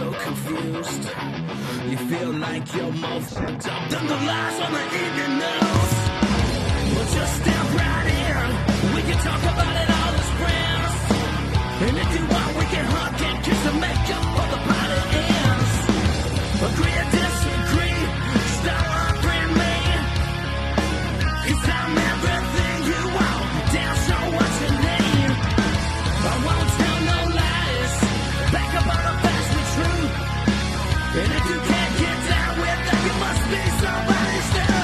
so confused. You feel like you're more fucked up than the lies on the evening news. But just step right in. We can talk about it all as friends. And if you want, we can hug and kiss and make up for the party ends. Agree or disagree, stop offering me. 'Cause I'm everything you want, damn sure what you need. I won't tell no lies, back up on the facts with truth. And if you can't get down with that, you must be somebody's dude.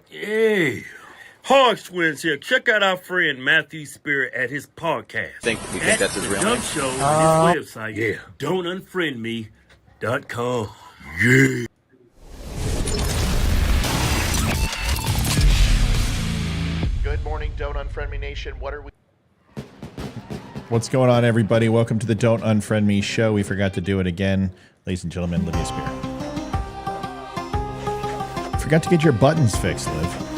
Hey, Hogs Twins here. Check out our friend Matthew Spirit at his podcast. You think that's his real Dump name? Show on his website. Yeah. Don'tUnfriendMe.com. Yeah. Good morning, Don't Unfriend Me Nation. What are we? What's going on, everybody? Welcome to the Don't Unfriend Me show. We forgot to do it again. Ladies and gentlemen, Olivia Spirit. Forgot to get your buttons fixed, Liv.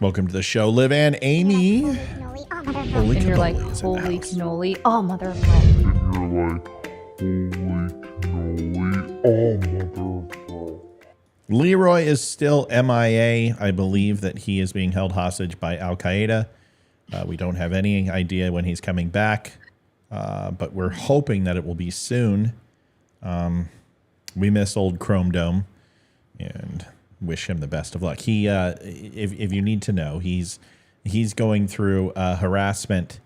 Welcome to the show, Liv and Amy. Holy And you're like, cannoli is in the holy house. cannoli. Oh, mother of God. Leroy is still MIA. I believe that he is being held hostage by Al Qaeda. We don't have any idea when he's coming back, but we're hoping that it will be soon. We miss old Chrome Dome and wish him the best of luck. He, if you need to know, he's going through harassment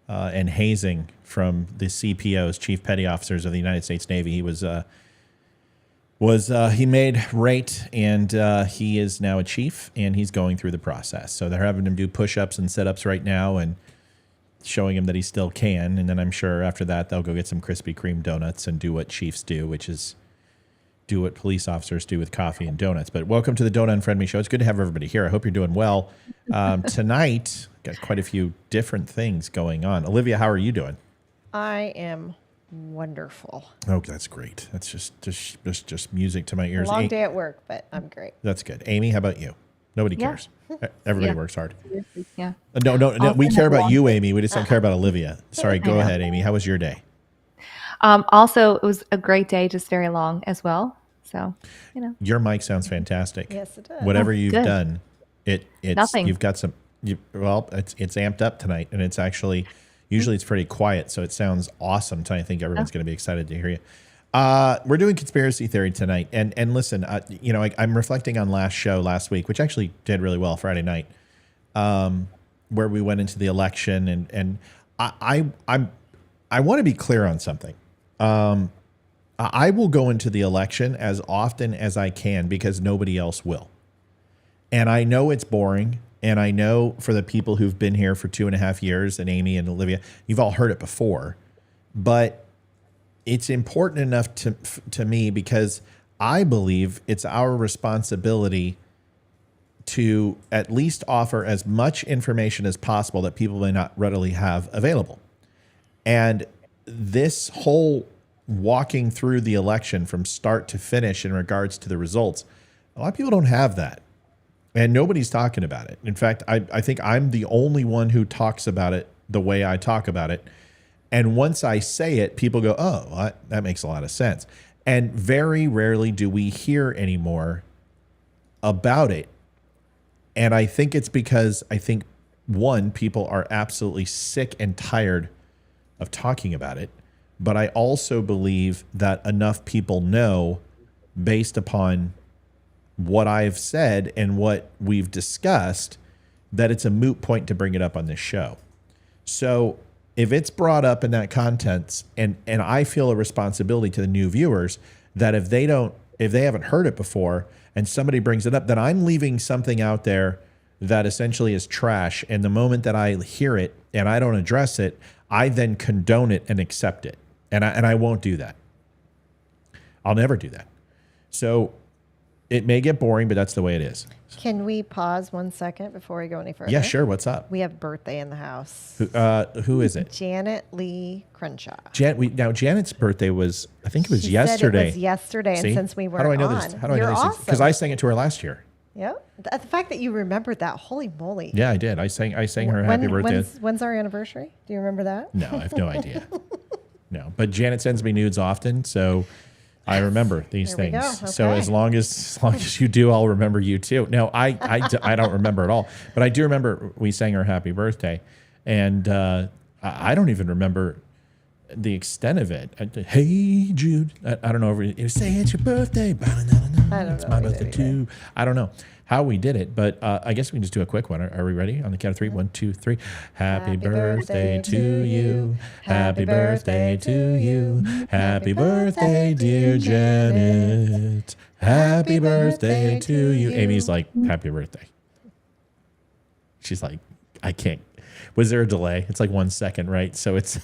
and hazing from the CPOs, Chief Petty Officers of the United States Navy. He he made rate, and he is now a chief, and he's going through the process. So they're having him do push-ups and sit-ups right now and showing him that he still can. And then I'm sure after that they'll go get some Krispy Kreme donuts and do what chiefs do, which is do what police officers do with coffee and donuts. But welcome to the Don't Unfriend Me show. It's good to have everybody here. I hope you're doing well. Tonight, got quite a few different things going on. Olivia, how are you doing? I am wonderful. Oh, that's great. That's just music to my ears. Long day at work, but I'm great. That's good. Amy, how about you? Nobody Yeah. cares. Everybody Yeah. works hard. Yeah. No. We Also care have about long- you, Amy. We just don't care about Olivia. Sorry. Go know. ahead, Amy. How was your day? Also, it was a great day, just very long as well. So, Your mic sounds fantastic. Yes, it does. Whatever Oh, you've good. done, it's Nothing. you've got some. It's amped up tonight, and it's actually usually it's pretty quiet, so it sounds awesome tonight. I think everyone's going to be excited to hear you. We're doing conspiracy theory tonight, and listen, I'm reflecting on last week, which actually did really well Friday night, where we went into the election, and I want to be clear on something. I will go into the election as often as I can because nobody else will. And I know it's boring. And I know for the people who've been here for 2.5 years, and Amy and Olivia, you've all heard it before. But it's important enough to me because I believe it's our responsibility to at least offer as much information as possible that people may not readily have available. And this whole walking through the election from start to finish in regards to the results, a lot of people don't have that. And nobody's talking about it. In fact, I think I'm the only one who talks about it the way I talk about it. And once I say it, people go, oh, well, that makes a lot of sense. And very rarely do we hear anymore about it. And I think it's because one, people are absolutely sick and tired of talking about it. But I also believe that enough people know based upon what I've said and what we've discussed that it's a moot point to bring it up on this show. So if it's brought up in that context, and I feel a responsibility to the new viewers that if they haven't heard it before and somebody brings it up, then I'm leaving something out there that essentially is trash. And the moment that I hear it and I don't address it, I then condone it and accept it. And I won't do that. I'll never do that. So it may get boring, but that's the way it is. Can we pause 1 second before we go any further? Yeah, sure. What's up? We have birthday in the house. Who is it? Janet Lee Crenshaw. Now Janet's birthday was, I think it was She yesterday. Said it was yesterday, See? and since we weren't How do I know on, this? How do I you're know these? awesome. Because I sang it to her last year. Yep. The fact that you remembered that, holy moly. Yeah, I did. I sang her happy birthday. When's our anniversary? Do you remember that? No, I have no idea. No, but Janet sends me nudes often, so I remember these There we things. go. So Okay. as long as you do, I'll remember you too. No, I don't remember at all, but I do remember we sang her happy birthday, and I don't even remember the extent of it. Hey Jude, I don't know if you say it's your birthday. I don't It's know my either, birthday too. I don't know how we did it, but I guess we can just do a quick one. Are we ready? On the count of three. 1, 2, 3. Happy birthday to you. Happy birthday to you. Happy birthday, dear Janet. Happy birthday to you. Amy's like, happy birthday. She's like, I can't. Was there a delay? It's like 1 second, right? So it's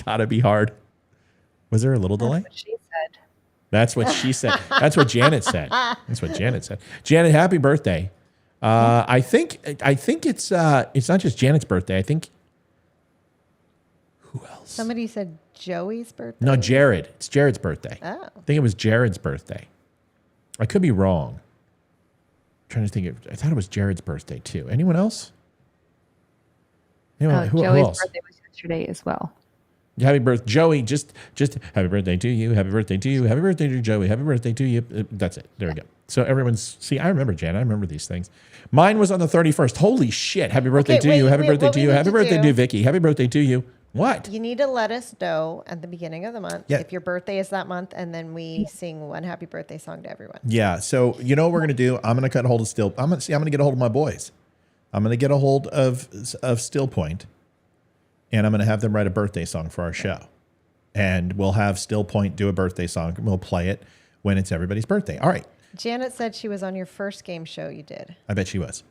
gotta be hard. Was there a little delay? That's what she said. That's what she said. That's what Janet said. That's what Janet said. Janet, happy birthday. I think it's not just Janet's birthday. I think who else? Somebody said Joey's birthday. No, Jared. It's Jared's birthday. Oh. I think it was Jared's birthday. I could be wrong. I'm trying to think. I thought it was Jared's birthday too. Anyone else? Anyone, who Joey's else? birthday was yesterday as well. Happy birthday, Joey. Just happy birthday to you. Happy birthday to you. Happy birthday to Joey. Happy birthday to you. That's it. There we go. So everyone's, see, I remember, Jan. I remember these things. Mine was on the 31st. Holy shit. Happy birthday to you. Happy birthday to you. Happy birthday to Vicky. Happy birthday to you. What? You need to let us know at the beginning of the month Yeah. if your birthday is that month, and then we sing one happy birthday song to everyone. Yeah. So you know what we're gonna do? I'm gonna cut hold of Still. I'm gonna get a hold of my boys. I'm gonna get a hold of Still Point, and I'm gonna have them write a birthday song for our show, and we'll have Still Point do a birthday song. And we'll play it when it's everybody's birthday. All right. Janet said she was on your first game show you did. I bet she was.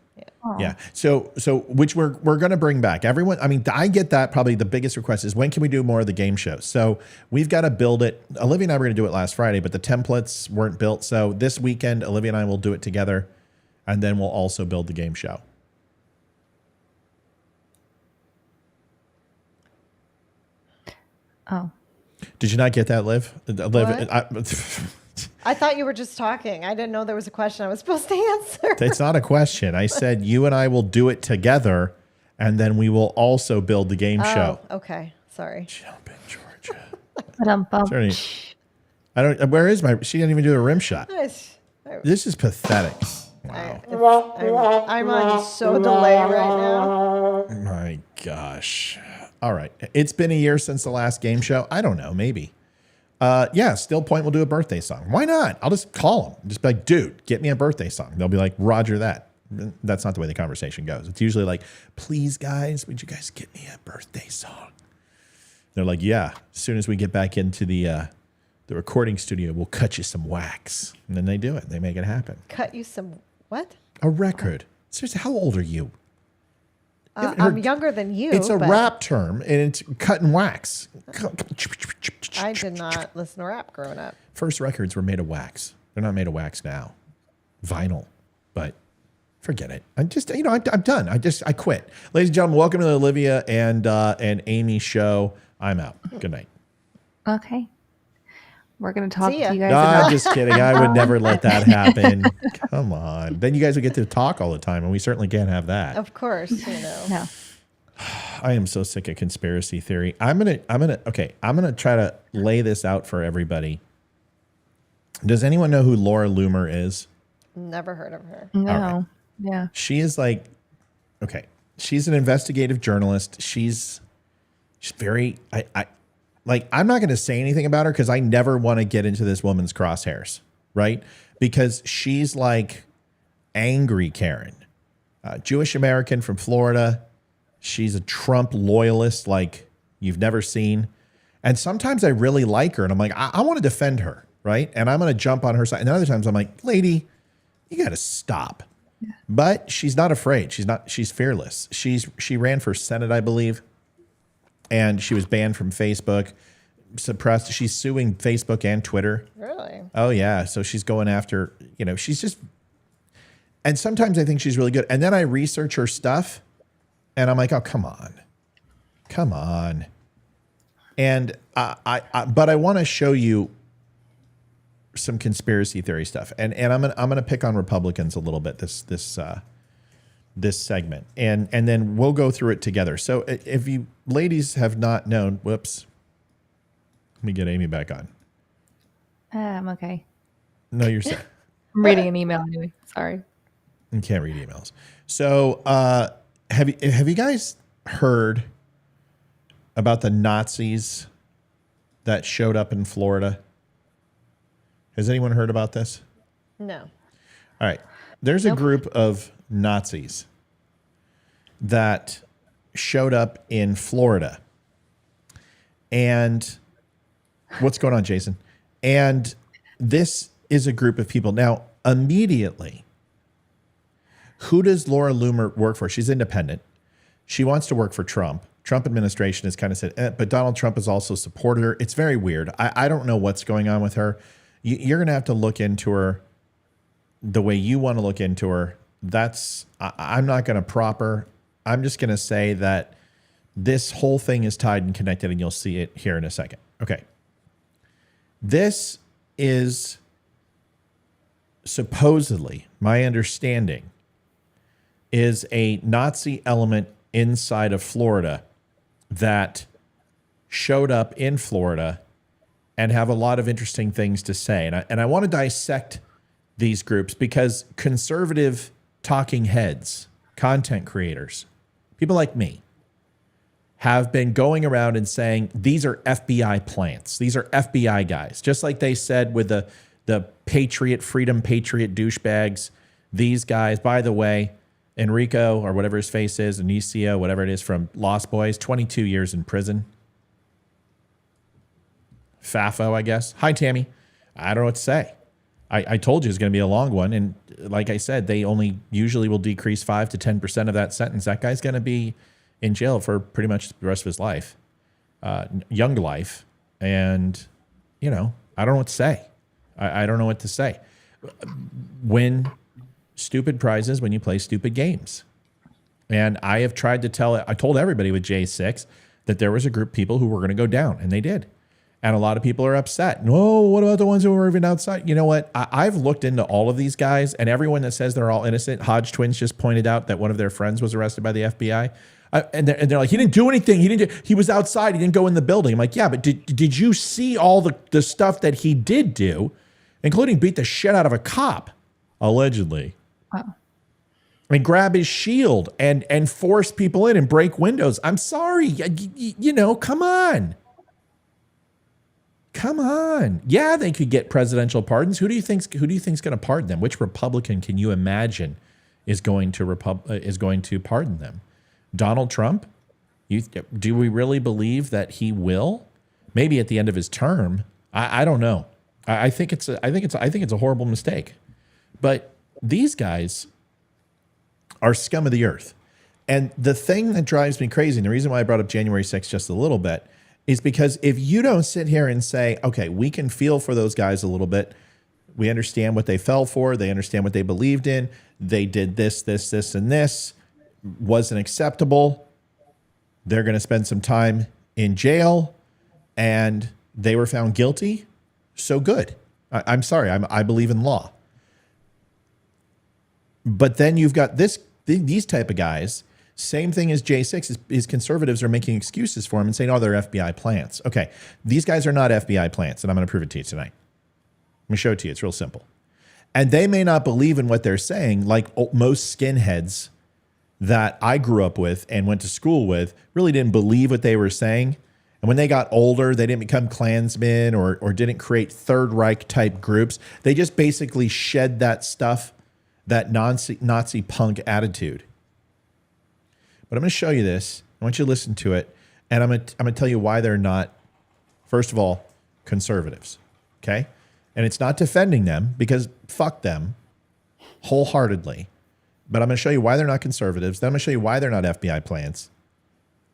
Aw. Yeah. So which we're going to bring back. Everyone, I mean, I get that. Probably the biggest request is when can we do more of the game shows? So we've got to build it. Olivia and I were going to do it last Friday, but the templates weren't built. So this weekend, Olivia and I will do it together, and then we'll also build the game show. Oh. Did you not get that, Liv? I thought you were just talking. I didn't know there was a question I was supposed to answer. It's not a question. I said you and I will do it together, and then we will also build the game show. Oh, okay. Sorry. Jump in, Georgia. Ba-dum-bum. Sorry. I don't. Where is my? She didn't even do a rim shot. I- This is pathetic. Wow. I'm on so delay right now. My gosh. All right. It's been a year since the last game show. I don't know. Maybe. Yeah, Still Point will do a birthday song. Why not? I'll just call them. Just be like, dude, get me a birthday song. They'll be like, Roger that. That's not the way the conversation goes. It's usually like, please, guys, would you guys get me a birthday song? They're like, yeah. As soon as we get back into the recording studio, we'll cut you some wax. And then they do it. They make it happen. Cut you some what? A record. Seriously, how old are you? I'm younger than you. It's a but rap term, and it's cut and wax. I did not listen to rap growing up. First records were made of wax. They're not made of wax now. Vinyl. But forget it. I'm just, I'm done. I quit. Ladies and gentlemen, welcome to the Olivia and Amy show. I'm out. Good night. Okay. We're going to talk to See ya. you guys No, about I'm just kidding. I would never let that happen. Come on. Then you guys would get to talk all the time, and we certainly can't have that. Of course, No. I am so sick of conspiracy theory. I'm gonna try to lay this out for everybody. Does anyone know who Laura Loomer is? never heard of her. No. right. Yeah. She is like, okay, she's an investigative journalist. She's very, I'm not going to say anything about her because I never want to get into this woman's crosshairs, right? Because she's like angry Karen, Jewish American from Florida. She's a Trump loyalist like you've never seen. And sometimes I really like her and I'm like, I want to defend her, right? And I'm going to jump on her side. And other times I'm like, lady, you got to stop. But she's not afraid. She's fearless. She ran for Senate, I believe, and she was banned from Facebook, suppressed. She's suing Facebook and Twitter. Really? Oh yeah. So she's going after, she's just, and sometimes I think she's really good. And then I research her stuff and I'm like, oh, come on. And but I want to show you some conspiracy theory stuff. And I'm going to pick on Republicans a little bit this segment. And then we'll go through it together. So if you ladies have not known, whoops. Let me get Amy back on. I'm okay. No, you're set. I'm reading an email anyway. Sorry. You can't read emails. So have you guys heard about the Nazis that showed up in Florida? Has anyone heard about this? No. All right. There's a group of Nazis that showed up in Florida. And what's going on, Jason? And this is a group of people. Now, immediately, who does Laura Loomer work for? She's independent. She wants to work for Trump. Trump administration has kind of said, but Donald Trump has also supported her. It's very weird. I don't know what's going on with her. You're going to have to look into her the way you want to look into her. I'm not going to prop her. I'm just going to say that this whole thing is tied and connected, and you'll see it here in a second. Okay. This is supposedly, my understanding, is a Nazi element inside of Florida that showed up in Florida and have a lot of interesting things to say. And I want to dissect these groups because conservative talking heads, content creators, people like me, have been going around and saying these are FBI plants. These are FBI guys. Just like they said with the Patriot, Freedom Patriot douchebags. These guys, by the way, Enrico, or whatever his face is, Anicio, whatever it is, from Lost Boys, 22 years in prison. Fafo, I guess. Hi, Tammy. I don't know what to say. I told you it's going to be a long one. And like I said, they only usually will decrease 5 to 10% of that sentence. That guy's going to be in jail for pretty much the rest of his life, young life. And, I don't know what to say. I don't know what to say. Win stupid prizes when you play stupid games. And I have tried to I told everybody with J6 that there was a group of people who were going to go down, and they did. And a lot of people are upset. No, what about the ones who were even outside? You know what? I've looked into all of these guys, and everyone that says they're all innocent. Hodge twins just pointed out that one of their friends was arrested by the FBI. And they're like, he didn't do anything. He was outside. He didn't go in the building. I'm like, yeah, but did you see all the stuff that he did do, including beat the shit out of a cop, allegedly? Wow. And grab his shield and force people in and break windows. I'm sorry. Come on. Come on. Yeah, they could get presidential pardons. Who do you think's going to pardon them? Which Republican can you imagine is going to pardon them? Donald Trump? Do we really believe that he will? Maybe at the end of his term. I don't know. I think it's a horrible mistake. But these guys are scum of the earth. And the thing that drives me crazy, and the reason why I brought up January 6th just a little bit, is because if you don't sit here and say, okay, we can feel for those guys a little bit. We understand what they fell for. They understand what they believed in. They did this, and this. Wasn't acceptable. They're going to spend some time in jail, and they were found guilty. So good. I'm sorry. I believe in law. But then you've got these type of guys. Same thing as J6 is conservatives are making excuses for him and saying, oh, they're FBI plants. Okay, these guys are not FBI plants, and I'm going to prove it to you tonight. Let me show it to you. It's real simple. And they may not believe in what they're saying, like most skinheads that I grew up with and went to school with really didn't believe what they were saying. And when they got older, they didn't become Klansmen or didn't create Third Reich type groups. They just basically shed that stuff, that Nazi punk attitude. But I'm going to show you this. I want you to listen to it. And I'm going to tell you why they're not, first of all, conservatives. Okay? And it's not defending them because fuck them wholeheartedly. But I'm going to show you why they're not conservatives. Then I'm going to show you why they're not FBI plans.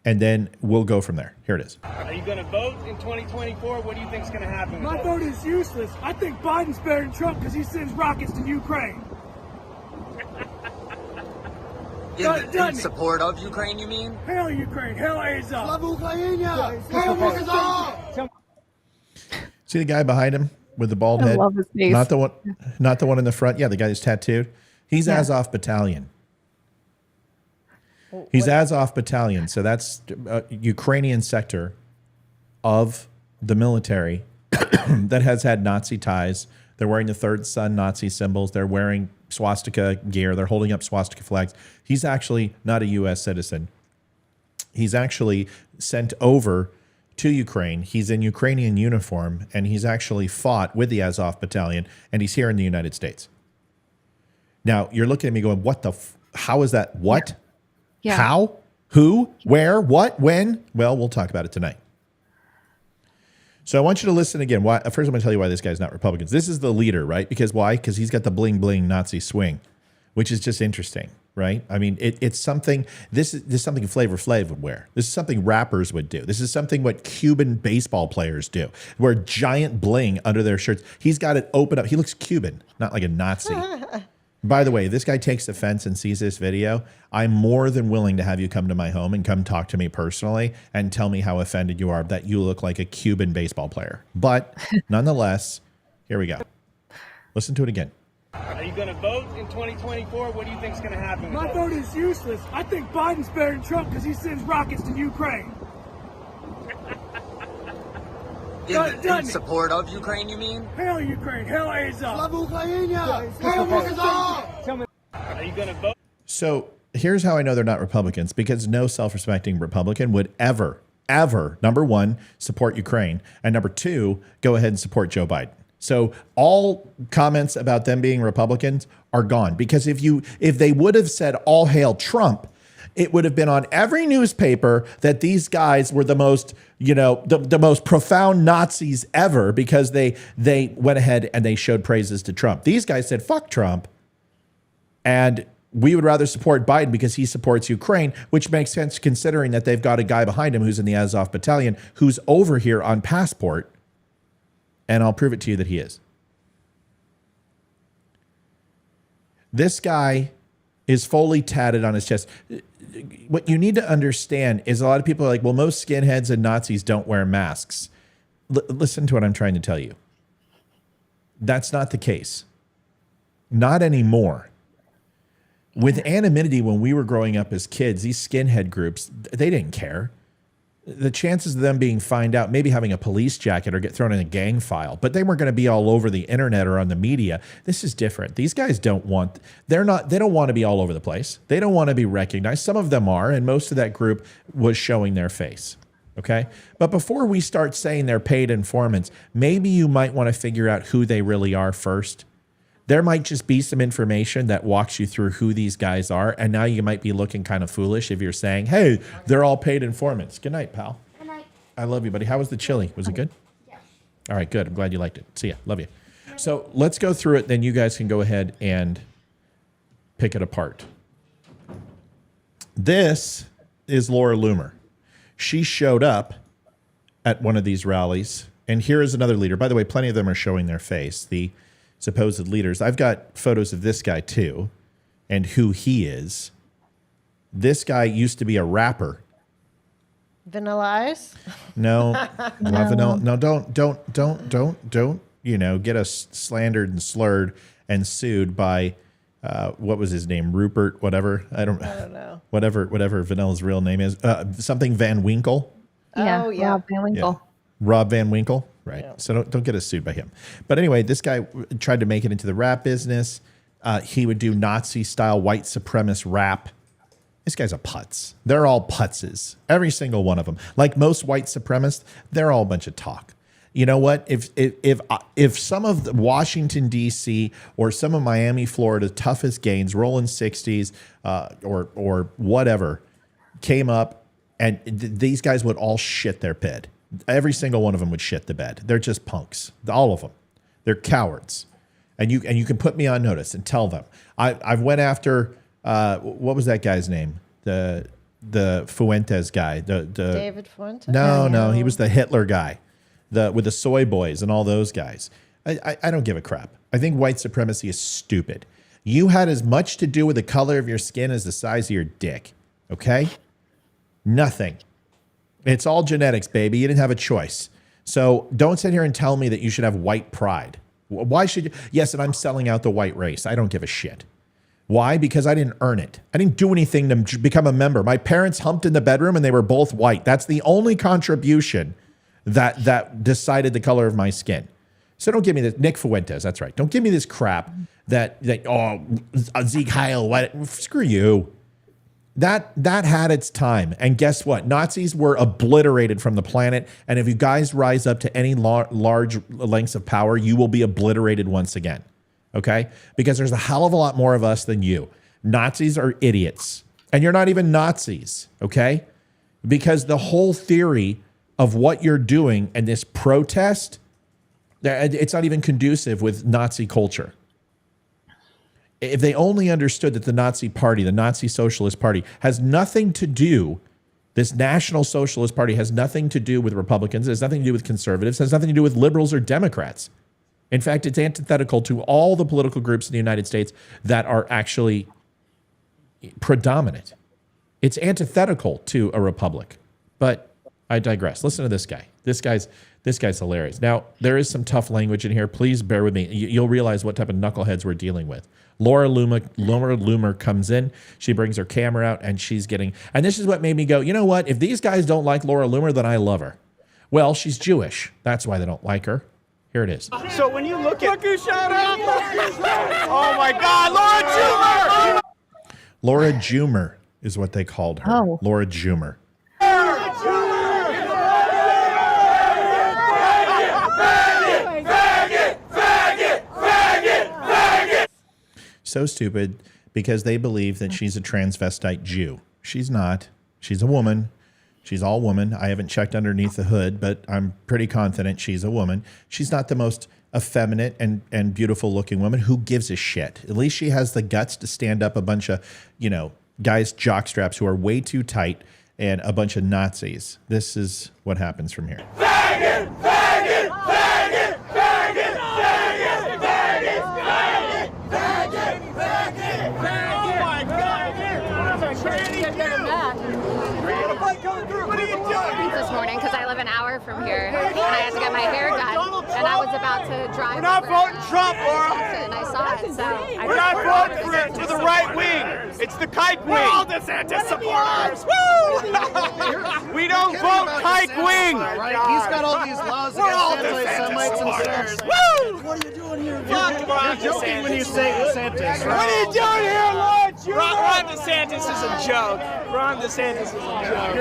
And then we'll go from there. Here it is. Are you going to vote in 2024? What do you think is going to happen? My vote is useless. I think Biden's better than Trump because he sends rockets to Ukraine. In support of Ukraine, you mean? Hell Ukraine. Hell Azov. See the guy behind him with the bald I head? love his face. Not the one in the front. Yeah, the guy who's tattooed. He's Azov Battalion. He's Azov Battalion. So that's a Ukrainian sector of the military that has had Nazi ties. They're wearing the Third Son Nazi symbols. They're wearing swastika gear. They're holding up swastika flags. He's actually not a U.S. citizen. He's actually sent over to Ukraine. He's in Ukrainian uniform, and he's actually fought with the Azov Battalion, and he's here in the United States. Now, you're looking at me going, what the how is that? What? Yeah. How? Who? Where? What? When? Well, we'll talk about it tonight. So I want you to listen again. Why? First, I'm going to tell you why this guy's not Republicans. This is the leader, right? Because why? Because he's got the bling bling Nazi swing, which is just interesting, right? I mean, it's something. This is something Flavor Flav would wear. This is something rappers would do. This is something what Cuban baseball players do. Wear giant bling under their shirts. He's got it open up. He looks Cuban, not like a Nazi. By the way, if this guy takes offense and sees this video, I'm more than willing to have you come to my home and come talk to me personally and tell me how offended you are that you look like a Cuban baseball player. But nonetheless, here we go. Listen to it again. Are you going to vote in 2024? What do you think is going to happen? My vote is useless. I think Biden's better than Trump because he sends rockets to Ukraine. In support of Ukraine, you mean? Hell Ukraine. Hell Azov. Are you going to vote? So here's how I know they're not Republicans, because no self-respecting Republican would ever, number one, support Ukraine, and number two, go ahead and support Joe Biden. So all comments about them being Republicans are gone, because if they would have said all hail Trump, it would have been on every newspaper that these guys were the most, the most profound Nazis ever, because they went ahead and they showed praises to Trump. These guys said, fuck Trump. And we would rather support Biden because he supports Ukraine, which makes sense considering that they've got a guy behind him who's in the Azov Battalion who's over here on passport. And I'll prove it to you that he is. This guy is fully tatted on his chest. What you need to understand is a lot of people are like, well, most skinheads and Nazis don't wear masks. Listen to what I'm trying to tell you. That's not the case. Not anymore. With anonymity, when we were growing up as kids, these skinhead groups, they didn't care. The chances of them being found out, maybe having a police jacket or get thrown in a gang file, but they weren't going to be all over the internet or on the media. This is different. These guys they don't want to be all over the place. They don't want to be recognized. Some of them are, and most of that group was showing their face. Okay. But before we start saying they're paid informants, maybe you might want to figure out who they really are first. There might just be some information that walks you through who these guys are. And now you might be looking kind of foolish if you're saying, hey, they're all paid informants. Good night, pal. Good night. I love you, buddy. How was the chili? Was it good? Yeah. All right, good. I'm glad you liked it. See ya. Love you. So let's go through it. Then you guys can go ahead and pick it apart. This is Laura Loomer. She showed up at one of these rallies. And here is another leader. By the way, plenty of them are showing their face. The supposed leaders. I've got photos of this guy too, and who he is. This guy used to be a rapper. Vanilla Ice? No, not vanilla. No, don't. Get us slandered and slurred and sued by what was his name? Rupert, whatever. I don't know. Whatever Vanilla's real name is. Something Van Winkle. Yeah, Oh, yeah. Rob Van Winkle. Yeah. Rob Van Winkle. Right. Yeah. So don't get us sued by him. But anyway, this guy tried to make it into the rap business. He would do Nazi-style white supremacist rap. This guy's a putz. They're all putzes. Every single one of them. Like most white supremacists, they're all a bunch of talk. You know what? If some of the Washington, D.C. or some of Miami, Florida, toughest gains, rolling 60s or whatever, came up and these guys would all shit their bed. Every single one of them would shit the bed. They're just punks. All of them. They're cowards. And you can put me on notice and tell them. I've went after What was that guy's name? The Fuentes guy. The David Fuentes? No, he was the Hitler guy, with the soy boys and all those guys. I don't give a crap. I think white supremacy is stupid. You had as much to do with the color of your skin as the size of your dick. Okay? Nothing. It's all genetics, baby. You didn't have a choice. So don't sit here and tell me that you should have white pride. Why should you? Yes, and I'm selling out the white race. I don't give a shit. Why? Because I didn't earn it. I didn't do anything to become a member. My parents humped in the bedroom and they were both white. That's the only contribution that decided the color of my skin. So don't give me this. Nick Fuentes, that's right. Don't give me this crap that Zeke Heil, what? Screw you. That had its time. And guess what? Nazis were obliterated from the planet. And if you guys rise up to any large lengths of power, you will be obliterated once again. Okay? Because there's a hell of a lot more of us than you. Nazis are idiots. And you're not even Nazis. Okay? Because the whole theory of what you're doing and this protest, it's not even conducive with Nazi culture. If they only understood that the Nazi Party, the Nazi Socialist Party, has nothing to do, this National Socialist Party has nothing to do with Republicans, it has nothing to do with conservatives, it has nothing to do with liberals or Democrats. In fact, it's antithetical to all the political groups in the United States that are actually predominant. It's antithetical to a republic. But I digress. Listen to this guy. This guy's hilarious. Now, there is some tough language in here. Please bear with me. You'll realize what type of knuckleheads we're dealing with. Laura Loomer comes in. She brings her camera out, and she's getting... And this is what made me go, you know what? If these guys don't like Laura Loomer, then I love her. Well, she's Jewish. That's why they don't like her. Here it is. So when you look who showed up! Oh my God, Laura Schumer! Laura Jumer is what they called her. Oh. Laura Jumer. So stupid because they believe that she's a transvestite Jew. She's not. She's a woman. She's all woman. I haven't checked underneath the hood, but I'm pretty confident she's a woman. She's not the most effeminate and beautiful looking woman. Who gives a shit? At least she has the guts to stand up a bunch of, guys jockstraps who are way too tight and a bunch of Nazis. This is what happens from here. Faggot! Faggot! Faggot! Faggot! Faggot! Faggot! Faggot! Faggot! Faggot! Oh my God! That's a crazy What are you doing? This morning because I live an hour from here and I had to get my hair done and I was about to drive. We're not voting Trump, Laura. And I saw it, so We're not voting for it to the right wing. It's the kike wing. We're all DeSantis supporters. Woo! We don't vote kike wing. Right? He's got all these laws against anti-Semites and stuff. Woo! What are you doing here? You're joking when you say DeSantis. What are you doing here, Lord? Ron DeSantis is a joke. Ron DeSantis is a joke.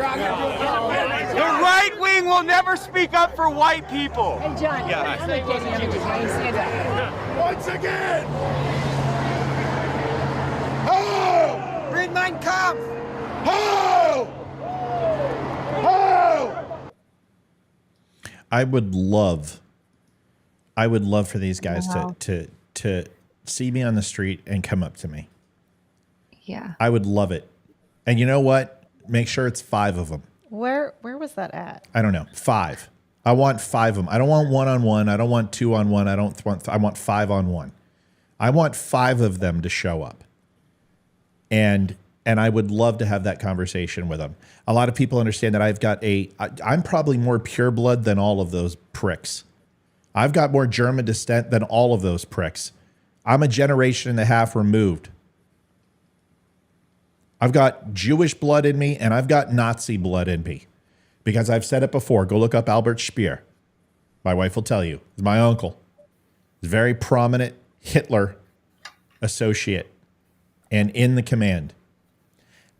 The right wing will never speak up for white people. Hey, John, Yeah. Once again! Ho! Read Mein Kampf. Ho! Ho! I would love for these guys to see me on the street and come up to me. Yeah. I would love it. And you know what? Make sure it's 5 of them. Where was that at? I don't know. 5. I want 5 of them. I don't want 1-on-1. I don't want 2-on-1. I want 5-on-1. I want 5 of them to show up. And I would love to have that conversation with them. A lot of people understand that I'm probably more pure blood than all of those pricks. I've got more German descent than all of those pricks. I'm a generation and a half removed. I've got Jewish blood in me and I've got Nazi blood in me. Because I've said it before. Go look up Albert Speer. My wife will tell you. He's my uncle. He's a very prominent Hitler associate and in the command.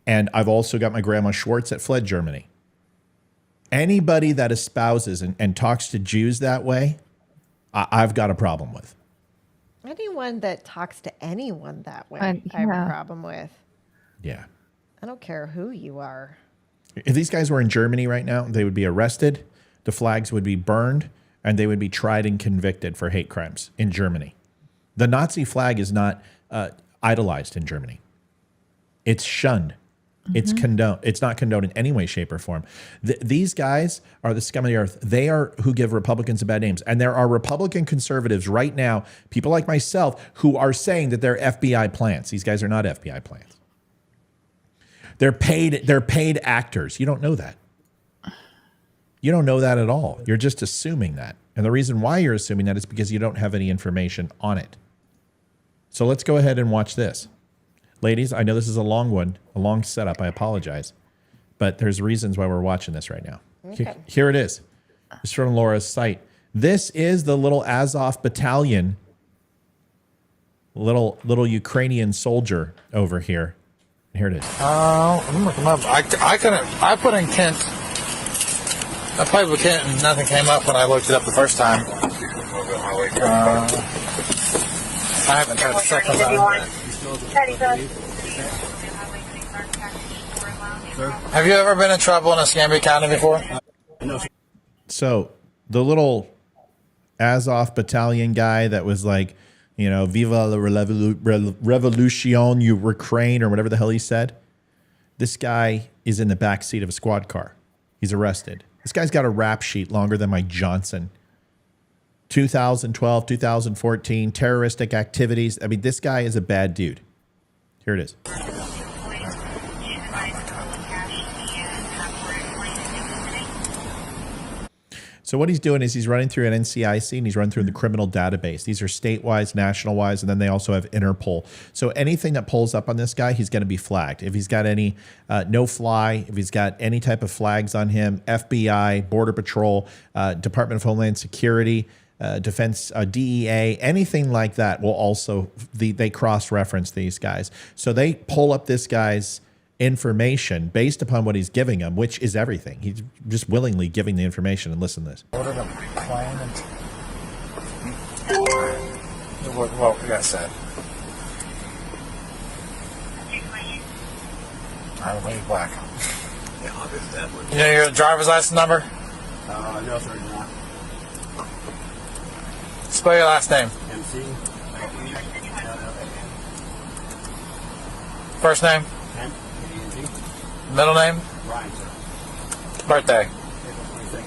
And I've also got my grandma Schwartz that fled Germany. Anybody that espouses and talks to Jews that way, I've got a problem with. Anyone that talks to anyone that way, Yeah. I have a problem with. Yeah. I don't care who you are. If these guys were in Germany right now, they would be arrested, the flags would be burned, and they would be tried and convicted for hate crimes in Germany. The Nazi flag is not idolized in Germany. It's shunned. It's condoned. It's not condoned in any way, shape, or form. These guys are the scum of the earth. They are who give Republicans bad names. And there are Republican conservatives right now, people like myself, who are saying that they're FBI plants. These guys are not FBI plants. They're paid actors. You don't know that. You don't know that at all. You're just assuming that. And the reason why you're assuming that is because you don't have any information on it. So let's go ahead and watch this. Ladies, I know this is a long one, a long setup. I apologize. But there's reasons why we're watching this right now. Okay. Here it is. It's from Laura's site. This is the little Azov battalion, little Ukrainian soldier over here. Here it is. Let me look them up. I put in Kent. I played with Kent and nothing came up when I looked it up the first time. I haven't tried the second time. Have you ever been in trouble in Escambia County before? So the little Azov battalion guy that was like, you know, Viva la Revolution, Ukraine, or whatever the hell he said. This guy is in the back seat of a squad car. He's arrested. This guy's got a rap sheet longer than my Johnson. 2012, 2014, terroristic activities. I mean, this guy is a bad dude. Here it is. So what he's doing is he's running through an NCIC and he's running through the criminal database. These are state-wise, national-wise, and then they also have Interpol. So anything that pulls up on this guy, he's going to be flagged. If he's got any no-fly, if he's got any type of flags on him, FBI, Border Patrol, Department of Homeland Security, Defense, DEA, anything like that will also, they cross-reference these guys. So they pull up this guy's information based upon what he's giving them, which is everything. He's just willingly giving the information. And listen to this. Ordered a plane and what we got said. I'm way black. Yeah, I'll get that one. You know your driver's license number? No, sir, not. Spell your last name. MC. First name? Middle name? Ryan, sir. Birthday? April 22nd,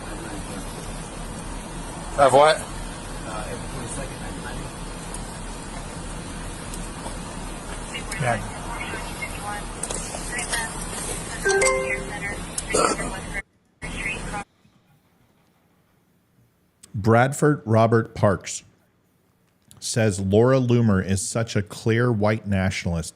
1990. Of what? April 22nd, 1990. Yeah. Bradford Robert Parks says Laura Loomer is such a clear white nationalist.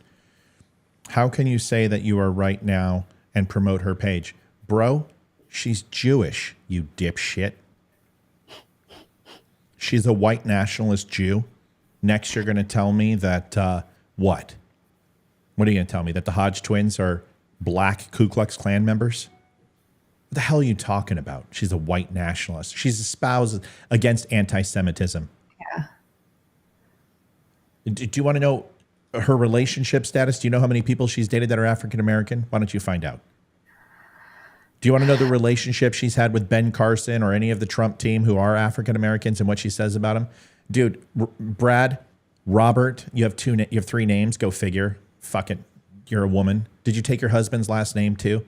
How can you say that you are right now and promote her page? Bro, she's Jewish, you dipshit. She's a white nationalist Jew. Next, you're going to tell me that, what? What are you going to tell me? That the Hodge twins are black Ku Klux Klan members? What the hell are you talking about? She's a white nationalist. She's espoused against anti-Semitism. Yeah. Do you want to know her relationship status? Do you know how many people she's dated that are African-American? Why don't you find out? Do you want to know the relationship she's had with Ben Carson or any of the Trump team who are African-Americans and what she says about them? Dude, Brad, Robert, you have three names. Go figure. Fuck it. You're a woman. Did you take your husband's last name too?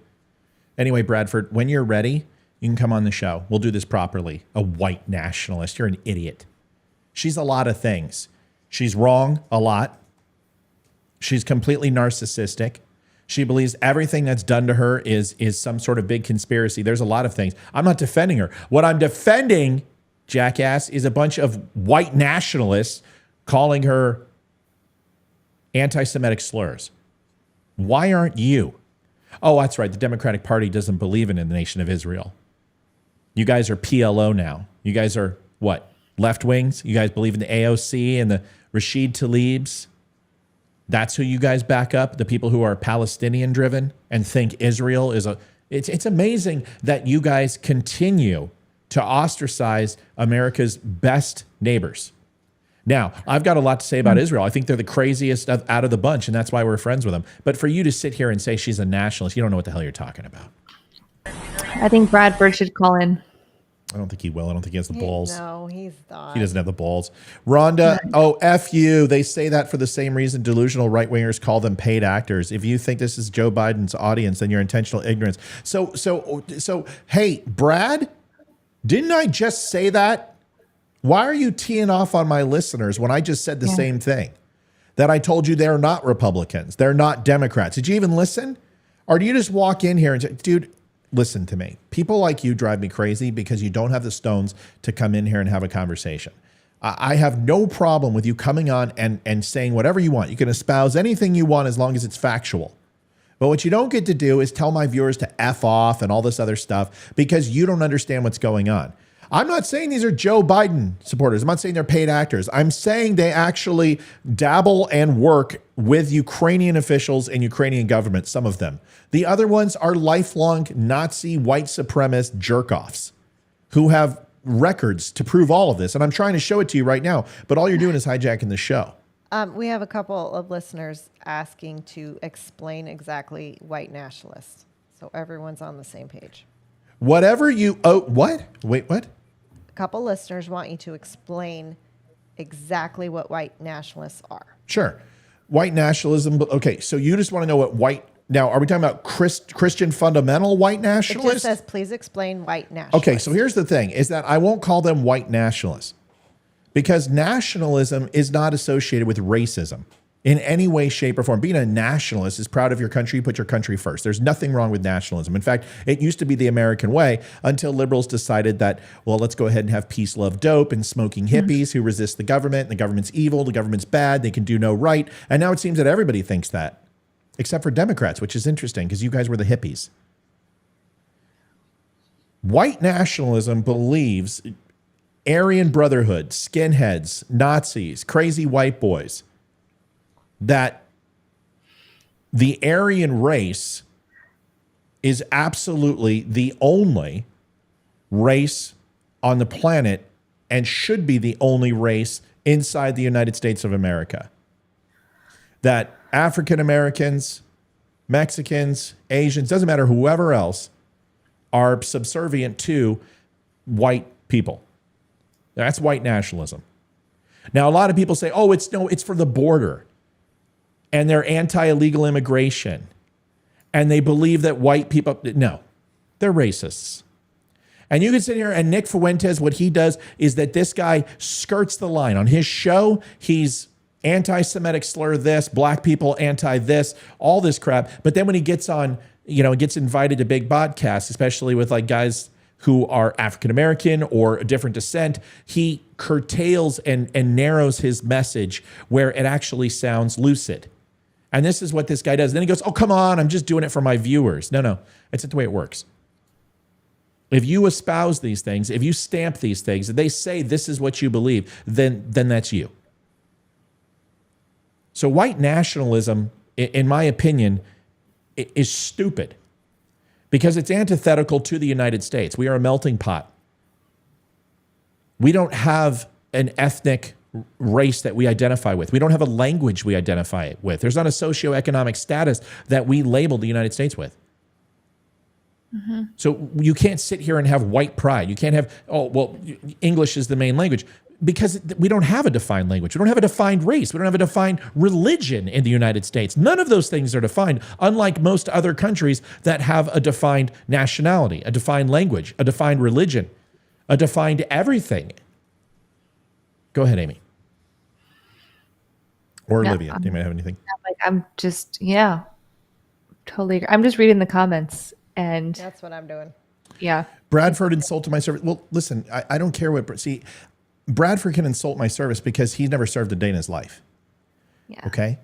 Anyway, Bradford, when you're ready, you can come on the show. We'll do this properly. A white nationalist. You're an idiot. She's a lot of things. She's wrong a lot. She's completely narcissistic. She believes everything that's done to her is some sort of big conspiracy. There's a lot of things. I'm not defending her. What I'm defending, jackass, is a bunch of white nationalists calling her anti-Semitic slurs. Why aren't you? Oh, that's right. The Democratic Party doesn't believe in the nation of Israel. You guys are PLO now. You guys are what? Left wings? You guys believe in the AOC and the Rashid Tlaibs? That's who you guys back up? The people who are Palestinian driven and think Israel is it's amazing that you guys continue to ostracize America's best neighbors. Now, I've got a lot to say about Israel. I think they're the craziest out of the bunch, and that's why we're friends with them. But for you to sit here and say she's a nationalist, you don't know what the hell you're talking about. I think Bradford should call in. I don't think he will. I don't think he has the balls. No, he's not. He doesn't have the balls. Rhonda, oh, F you. They say that for the same reason delusional right-wingers call them paid actors. If you think this is Joe Biden's audience, then you're intentional ignorance. So, hey, Brad, didn't I just say that? Why are you teeing off on my listeners when I just said the same thing? That I told you they're not Republicans. They're not Democrats. Did you even listen? Or do you just walk in here and say, dude, listen to me. People like you drive me crazy because you don't have the stones to come in here and have a conversation. I have no problem with you coming on and saying whatever you want. You can espouse anything you want as long as it's factual. But what you don't get to do is tell my viewers to F off and all this other stuff because you don't understand what's going on. I'm not saying these are Joe Biden supporters. I'm not saying they're paid actors. I'm saying they actually dabble and work with Ukrainian officials and Ukrainian government, some of them. The other ones are lifelong Nazi white supremacist jerk-offs who have records to prove all of this. And I'm trying to show it to you right now, but all you're doing is hijacking the show. We have a couple of listeners asking to explain exactly white nationalists. So everyone's on the same page. Whatever you... Oh, what? Wait, what? A couple listeners want you to explain exactly what white nationalists are. Sure. White nationalism. Okay, so you just want to know what white... Now, are we talking about Christian fundamental white It nationalists? just says, please explain white nationalists. Okay, so here's the thing, is that I won't call them white nationalists because nationalism is not associated with racism in any way, shape, or form. Being a nationalist is proud of your country, put your country first. There's nothing wrong with nationalism. In fact, it used to be the American way until liberals decided that, well, let's go ahead and have peace, love, dope, and smoking hippies who resist the government. The government's evil, the government's bad, they can do no right. And now it seems that everybody thinks that, except for Democrats, which is interesting because you guys were the hippies. White nationalism believes Aryan Brotherhood, skinheads, Nazis, crazy white boys, that the Aryan race is absolutely the only race on the planet and should be the only race inside the United States of America. That African Americans, Mexicans, Asians, doesn't matter, whoever else, are subservient to white people. That's white nationalism. Now, a lot of people say, oh, it's for the border. And they're anti-illegal immigration. And they believe that white people, no, they're racists. And you can sit here and Nick Fuentes, what he does is that this guy skirts the line. On his show, he's anti-Semitic slur this, black people anti this, all this crap. But then when he gets on, gets invited to big podcasts, especially with like guys who are African-American or a different descent, he curtails and narrows his message where it actually sounds lucid. And this is what this guy does. Then he goes, oh, come on, I'm just doing it for my viewers. No, it's not the way it works. If you espouse these things, if you stamp these things, if they say this is what you believe, then that's you. So white nationalism, in my opinion, is stupid because it's antithetical to the United States. We are a melting pot. We don't have an ethnic race that we identify with. We don't have a language we identify it with. There's not a socioeconomic status that we label the United States with. Mm-hmm. So you can't sit here and have white pride. You can't have, oh, well, English is the main language because we don't have a defined language. We don't have a defined race. We don't have a defined religion in the United States. None of those things are defined, unlike most other countries that have a defined nationality, a defined language, a defined religion, a defined everything. Go ahead, Amy. Or Olivia. Do you might have anything? I'm just, totally agree. I'm just reading the comments and that's what I'm doing. Yeah. Bradford insulted my service. Well, listen, I don't care see, Bradford can insult my service because he's never served a day in his life. Yeah. Okay.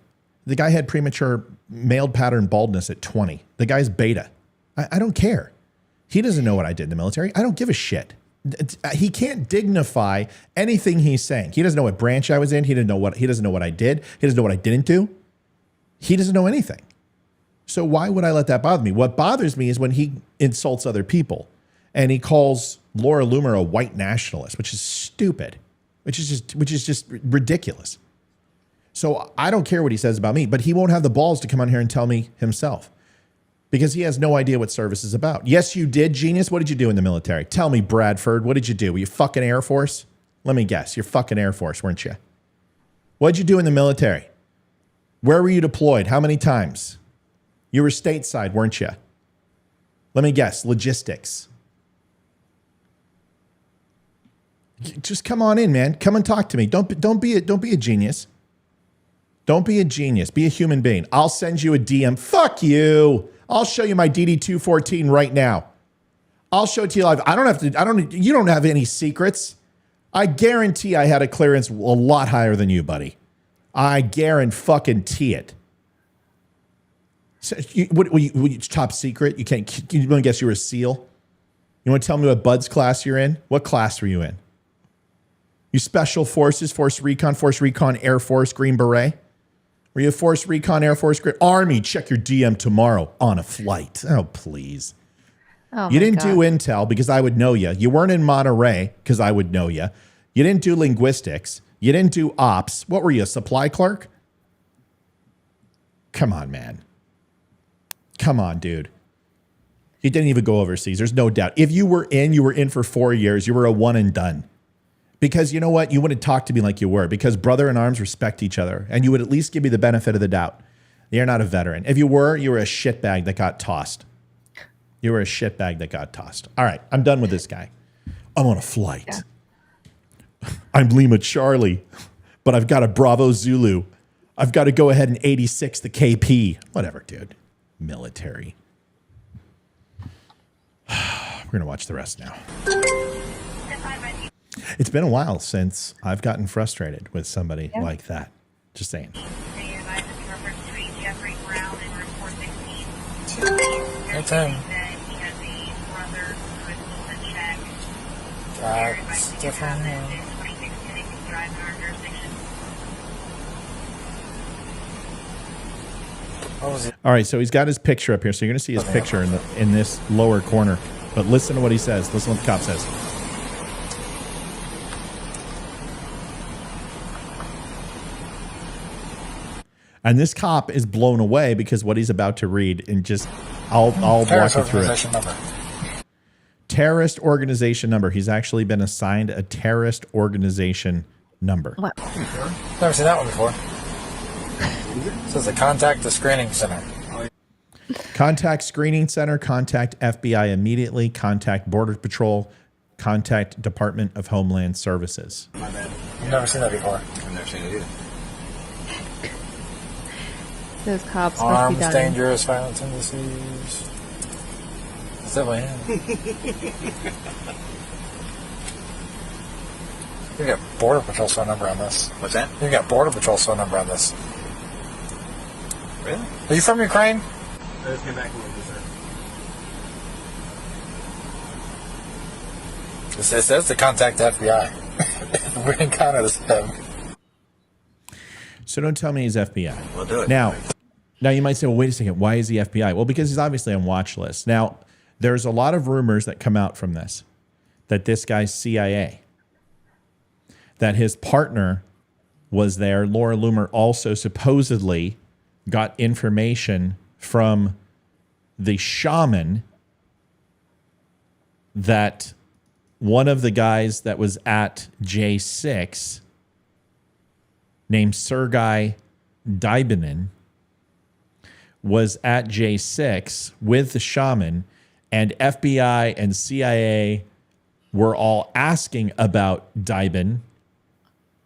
The guy had premature male pattern baldness at 20. The guy's beta. I don't care. He doesn't know what I did in the military. I don't give a shit. He can't dignify anything he's saying. He doesn't know what branch I was in. He doesn't know what I did. He doesn't know what I didn't do. He doesn't know anything. So why would I let that bother me? What bothers me is when he insults other people and he calls Laura Loomer a white nationalist, which is stupid, which is just ridiculous. So I don't care what he says about me, but he won't have the balls to come on here and tell me himself. because he has no idea what service is about. Yes, you did, genius. What did you do in the military? Tell me, Bradford, what did you do? Were you fucking Air Force? Let me guess. You're fucking Air Force, weren't you? What did you do in the military? Where were you deployed? How many times? You were stateside, weren't you? Let me guess. Logistics. Just come on in, man. Come and talk to me. Don't be a genius. Don't be a genius. Be a human being. I'll send you a DM. Fuck you. I'll show you my DD-214 right now. I'll show it to you live. You don't have any secrets. I guarantee I had a clearance a lot higher than you, buddy. I guarantee it. So what, top secret? You want to guess you were a SEAL? You want to tell me what Bud's class you're in? What class were you in? You Special Forces, Force Recon, Air Force, Green Beret? Were you a Force Recon, Air Force, Army? Check your DM tomorrow on a flight. Oh, please. Oh, you didn't do Intel because I would know you. You weren't in Monterey because I would know you. You didn't do linguistics. You didn't do ops. What were you, a supply clerk? Come on, man. Come on, dude. You didn't even go overseas. There's no doubt. If you were in for 4 years. You were a one and done. Because you know what? You wouldn't talk to me like you were. Because brother in arms respect each other. And you would at least give me the benefit of the doubt. You're not a veteran. If you were a shitbag that got tossed. You were a shitbag that got tossed. All right, I'm done with this guy. I'm on a flight. Yeah. I'm Lima Charlie, but I've got a Bravo Zulu. I've got to go ahead and 86 the KP. Whatever, dude. Military. We're going to watch the rest now. It's been a while since I've gotten frustrated with somebody like that. Just saying. Anytime. That's different. All right, so he's got his picture up here. So you're going to see his picture in this lower corner. But listen to what he says. Listen to what the cop says. And this cop is blown away because what he's about to read, and just I'll walk you through it. Number. Terrorist organization number. He's actually been assigned a terrorist organization number. What? Never seen that one before. It says the contact the screening center. Contact screening center. Contact FBI immediately. Contact Border Patrol. Contact Department of Homeland Services. My bad. I've never seen that before. I've never seen it either. Those cops Arms, must be dying. dangerous, violent tendencies. That's definitely him. You got Border Patrol's phone number on this. What's that? You got Border Patrol's phone number on this. Really? Are you from Ukraine? I just came back from this, sir. It says to contact the FBI. We're in Canada. So don't tell me he's FBI. We'll do it. Now you might say, well, wait a second. Why is he FBI? Well, because he's obviously on watch list. Now, there's a lot of rumors that come out from this, that this guy's CIA, that his partner was there. Laura Loomer also supposedly got information from the shaman that one of the guys that was at J6 named Sergei Dybinin was at J6 with the shaman, and FBI and CIA were all asking about Dybin.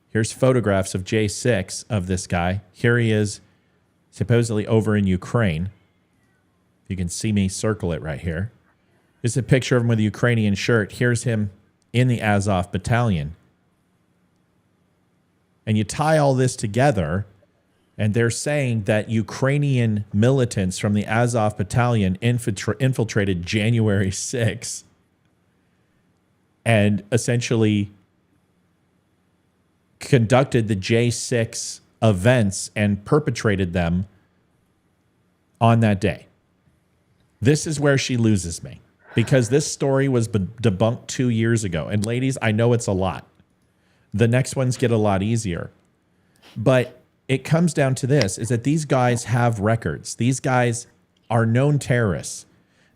Here's photographs of J6 of this guy. Here he is, supposedly over in Ukraine. You can see me circle it right here. This is a picture of him with a Ukrainian shirt. Here's him in the Azov battalion. And you tie all this together, and they're saying that Ukrainian militants from the Azov battalion infiltrated January 6th and essentially conducted the J6 events and perpetrated them on that day. This is where she loses me, because this story was debunked 2 years ago. And ladies, I know it's a lot. The next ones get a lot easier. But it comes down to this, is that these guys have records. These guys are known terrorists.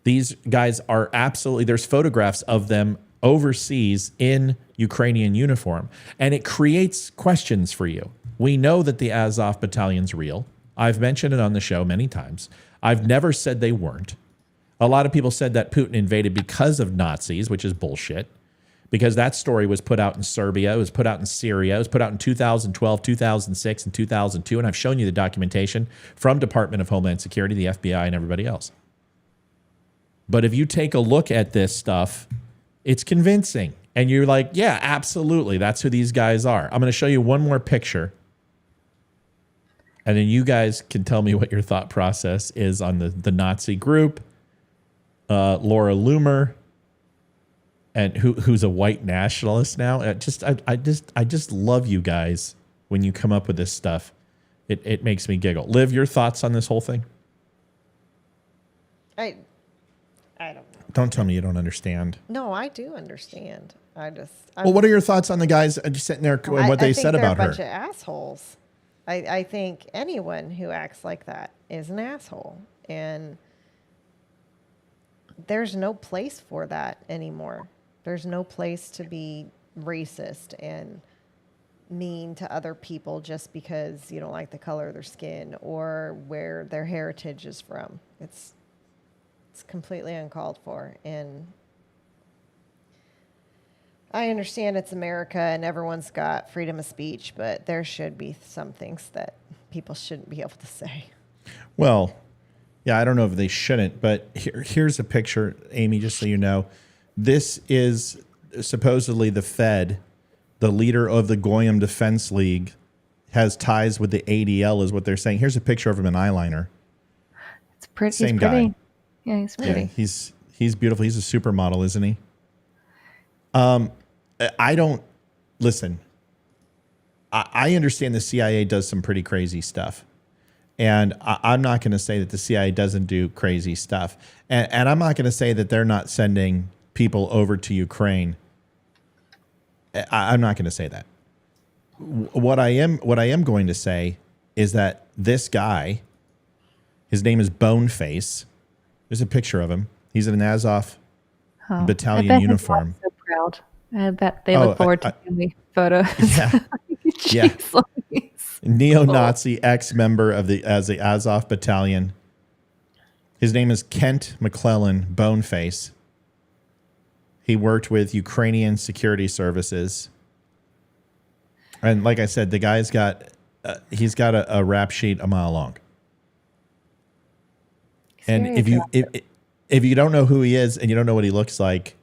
These guys are absolutely, there's photographs of them overseas in Ukrainian uniform. And it creates questions for you. We know that the Azov battalion's real. I've mentioned it on the show many times. I've never said they weren't. A lot of people said that Putin invaded because of Nazis, which is bullshit. Because that story was put out in Serbia, it was put out in Syria, it was put out in 2012, 2006, and 2002. And I've shown you the documentation from Department of Homeland Security, the FBI, and everybody else. But if you take a look at this stuff, it's convincing. And you're like, yeah, absolutely. That's who these guys are. I'm going to show you one more picture. And then you guys can tell me what your thought process is on the Nazi group. Laura Loomer, and who's a white nationalist now. I just love you guys when you come up with this stuff. It makes me giggle. Liv, your thoughts on this whole thing? I don't know. Don't tell me you don't understand. No, I do understand. Well, what are your thoughts on the guys just sitting there and what they said about her? I think they're a bunch of assholes. I think anyone who acts like that is an asshole. And there's no place for that anymore. There's no place to be racist and mean to other people just because you don't like the color of their skin or where their heritage is from. It's completely uncalled for. And I understand it's America and everyone's got freedom of speech, but there should be some things that people shouldn't be able to say. Well, yeah, I don't know if they shouldn't, but here's a picture, Amy, just so you know. This is supposedly the Fed, the leader of the Goyim Defense League, has ties with the ADL, is what they're saying. Here's a picture of him in eyeliner. It's pretty. Same he's pretty. guy. Yeah, he's pretty. Yeah, he's beautiful. He's a supermodel, isn't he? I don't listen. I understand the CIA does some pretty crazy stuff. And I'm not going to say that the CIA doesn't do crazy stuff. And I'm not going to say that they're not sending people over to Ukraine. I'm not going to say that. What I am going to say is that this guy, his name is Boneface. There's a picture of him. He's in an Azov battalion uniform. So proud. I bet they look forward to the photos. Yeah. Yeah. Neo-Nazi ex-member of the Azov battalion. His name is Kent McClellan Boneface. He worked with Ukrainian security services. And like I said, the guy's got he's got a rap sheet a mile long. And if you don't know who he is and you don't know what he looks like,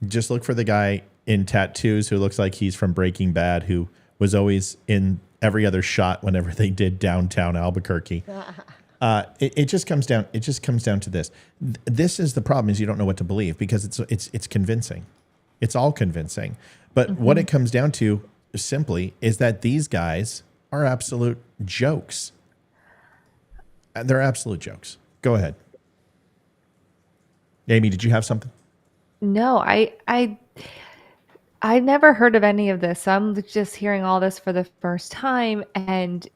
just look for the guy in tattoos who looks like he's from Breaking Bad, who was always in every other shot whenever they did downtown Albuquerque. It just comes down. It just comes down to this. This is the problem: is you don't know what to believe because it's convincing. It's all convincing. But what it comes down to simply is that these guys are absolute jokes. They're absolute jokes. Go ahead, Amy. Did you have something? No, I never heard of any of this. So I'm just hearing all this for the first time, and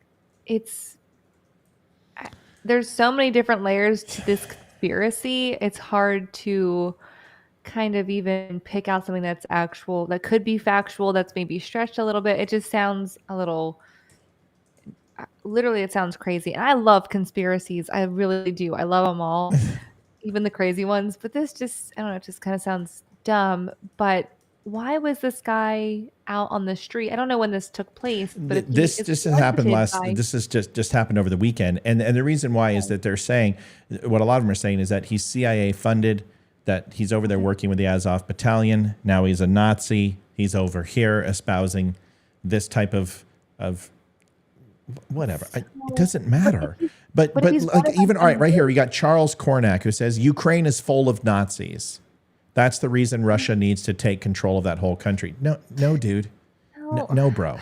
there's so many different layers to this conspiracy. It's hard to kind of even pick out something that's actual, that could be factual, that's maybe stretched a little bit. It just sounds a little, literally it sounds crazy. And I love conspiracies. I really do. I love them all, even the crazy ones. But this just, I don't know, it just kind of sounds dumb. But why was this guy out on the street? I don't know when this took place, but this happened this has just happened over the weekend. And the reason why is that they're saying, what a lot of them are saying is that he's CIA funded, that he's over there working with the Azov battalion. Now he's a Nazi. He's over here espousing this type of whatever. It doesn't matter. But like even, all right here, we got Charles Cornack who says Ukraine is full of Nazis. That's the reason Russia needs to take control of that whole country. No, dude. No, bro.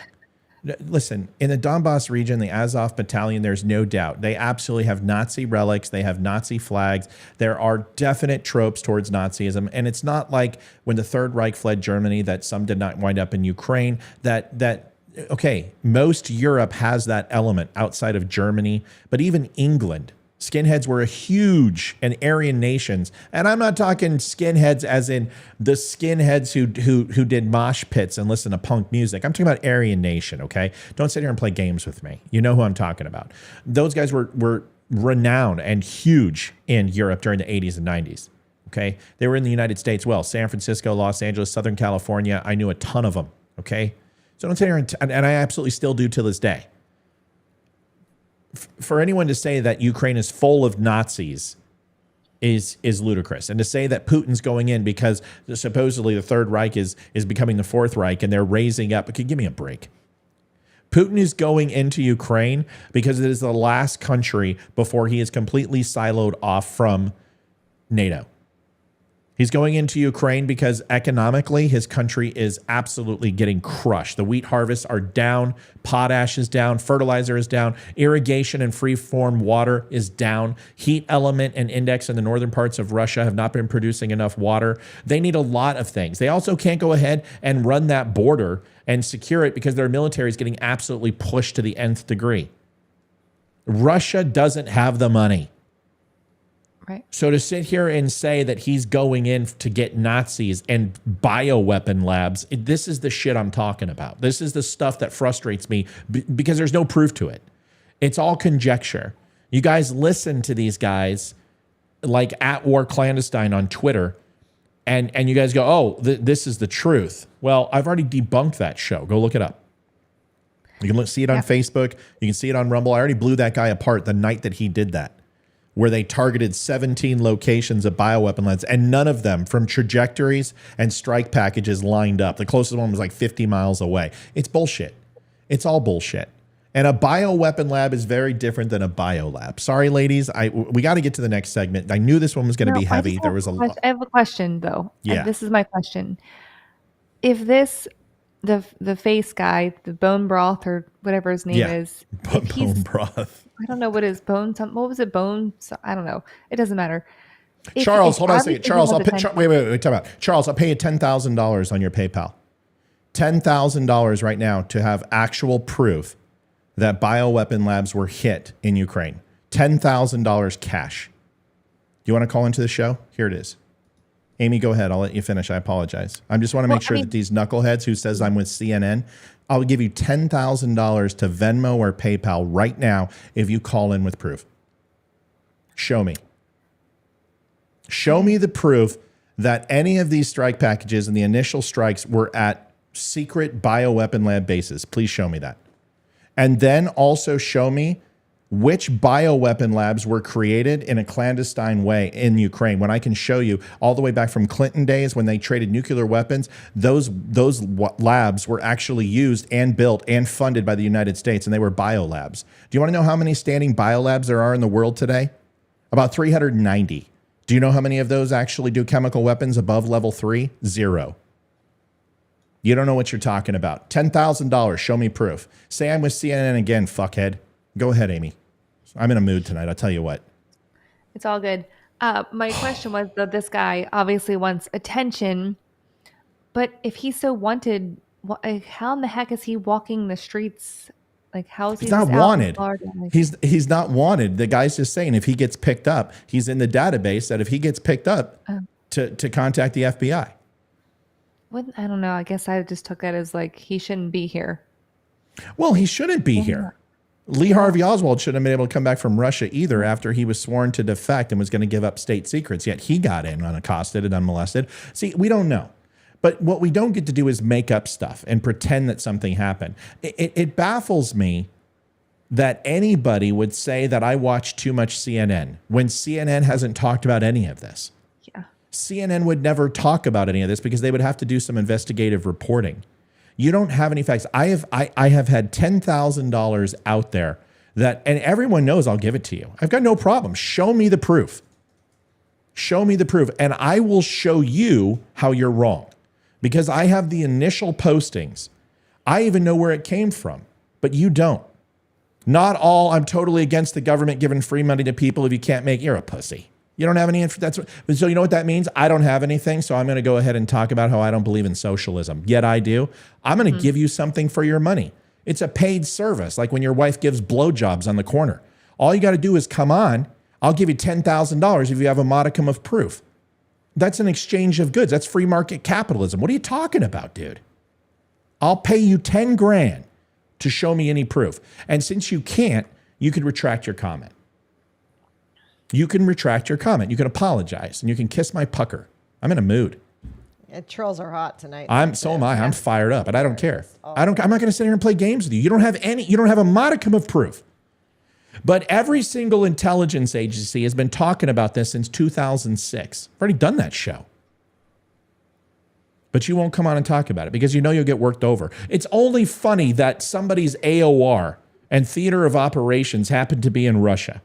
Listen, in the Donbass region, the Azov battalion, there's no doubt. They absolutely have Nazi relics. They have Nazi flags. There are definite tropes towards Nazism. And it's not like when the Third Reich fled Germany that some did not wind up in Ukraine. Okay, most Europe has that element outside of Germany. But even England Skinheads were a huge, and Aryan nations. And I'm not talking skinheads as in the skinheads who did mosh pits and listen to punk music. I'm talking about Aryan nation, okay? Don't sit here and play games with me. You know who I'm talking about. Those guys were renowned and huge in Europe during the 80s and 90s, okay? They were in the United States, well, San Francisco, Los Angeles, Southern California. I knew a ton of them, okay? So don't sit here and I absolutely still do to this day. For anyone to say that Ukraine is full of Nazis is ludicrous. And to say that Putin's going in because supposedly the Third Reich is becoming the Fourth Reich and they're raising up. Okay, give me a break. Putin is going into Ukraine because it is the last country before he is completely siloed off from NATO. He's going into Ukraine because economically his country is absolutely getting crushed. The wheat harvests are down, potash is down, fertilizer is down, irrigation and free-form water is down. Heat element and index in the northern parts of Russia have not been producing enough water. They need a lot of things. They also can't go ahead and run that border and secure it because their military is getting absolutely pushed to the nth degree. Russia doesn't have the money. Right. So to sit here and say that he's going in to get Nazis and bioweapon labs, this is the shit I'm talking about. This is the stuff that frustrates me because there's no proof to it. It's all conjecture. You guys listen to these guys like At War Clandestine on Twitter, and you guys go, oh, this is the truth. Well, I've already debunked that show. Go look it up. You can see it on Facebook. You can see it on Rumble. I already blew that guy apart the night that he did that, where they targeted 17 locations of bioweapon labs, and none of them from trajectories and strike packages lined up. The closest one was like 50 miles away. It's bullshit. It's all bullshit. And a bioweapon lab is very different than a bio lab. Sorry, ladies. We got to get to the next segment. I knew this one was going to be heavy. There was I have a question, though. Yeah. And this is my question. If this, the face guy, the bone broth or whatever his name is. Bone broth. I don't know what his bone. What was it? Bone? I don't know. It doesn't matter. Charles, hold on a second. Charles, wait. Time out. Charles, I'll pay you $10,000 on your PayPal. $10,000 right now to have actual proof that bioweapon labs were hit in Ukraine. $10,000 cash. Do you want to call into the show? Here it is. Amy, go ahead. I'll let you finish. I apologize. I just want to make sure that these knuckleheads who says I'm with CNN, I'll give you $10,000 to Venmo or PayPal right now if you call in with proof. Show me. Show me the proof that any of these strike packages and the initial strikes were at secret bioweapon lab bases. Please show me that. And then also show me which bioweapon labs were created in a clandestine way in Ukraine. When I can show you all the way back from Clinton days when they traded nuclear weapons, those labs were actually used and built and funded by the United States, and they were biolabs. Do you want to know how many standing biolabs there are in the world today? About 390. Do you know how many of those actually do chemical weapons above level 3? 0. You don't know what you're talking about. $10,000. Show me proof. Say I'm with CNN again, fuckhead. Go ahead, Amy. I'm in a mood tonight. I'll tell you what. It's all good. My question was that this guy obviously wants attention, but if he's so wanted, how in the heck is he walking the streets? Like, how is he? He's not wanted. He's not wanted. The guy's just saying if he gets picked up, he's in the database that if he gets picked up, to contact the FBI. I don't know. I guess I just took that as like he shouldn't be here. Well, he shouldn't be here. Lee Harvey Oswald shouldn't have been able to come back from Russia either after he was sworn to defect and was going to give up state secrets, yet he got in unaccosted and unmolested. See, we don't know. But what we don't get to do is make up stuff and pretend that something happened. It baffles me that anybody would say that I watch too much CNN when CNN hasn't talked about any of this. Yeah. CNN would never talk about any of this because they would have to do some investigative reporting. You don't have any facts. I have had $10,000 out there that, and everyone knows I'll give it to you. I've got no problem. Show me the proof. Show me the proof, and I will show you how you're wrong because I have the initial postings. I even know where it came from, but you don't. Not all, I'm totally against the government giving free money to people if you can't make, you're a pussy. You don't have any, so you know what that means? I don't have anything, so I'm going to go ahead and talk about how I don't believe in socialism. Yet I do. I'm going to give you something for your money. It's a paid service, like when your wife gives blowjobs on the corner. All you got to do is come on. I'll give you $10,000 if you have a modicum of proof. That's an exchange of goods. That's free market capitalism. What are you talking about, dude? I'll pay you 10 grand to show me any proof. And since you can't, you can retract your comment. You can retract your comment. You can apologize and you can kiss my pucker. I'm in a mood. Yeah, trolls are hot tonight. So am I. I'm fired up, but I don't care. I'm not going to sit here and play games with you. You don't have a modicum of proof. But every single intelligence agency has been talking about this since 2006. I've already done that show. But you won't come on and talk about it because you know you'll get worked over. It's only funny that somebody's AOR and theater of operations happened to be in Russia.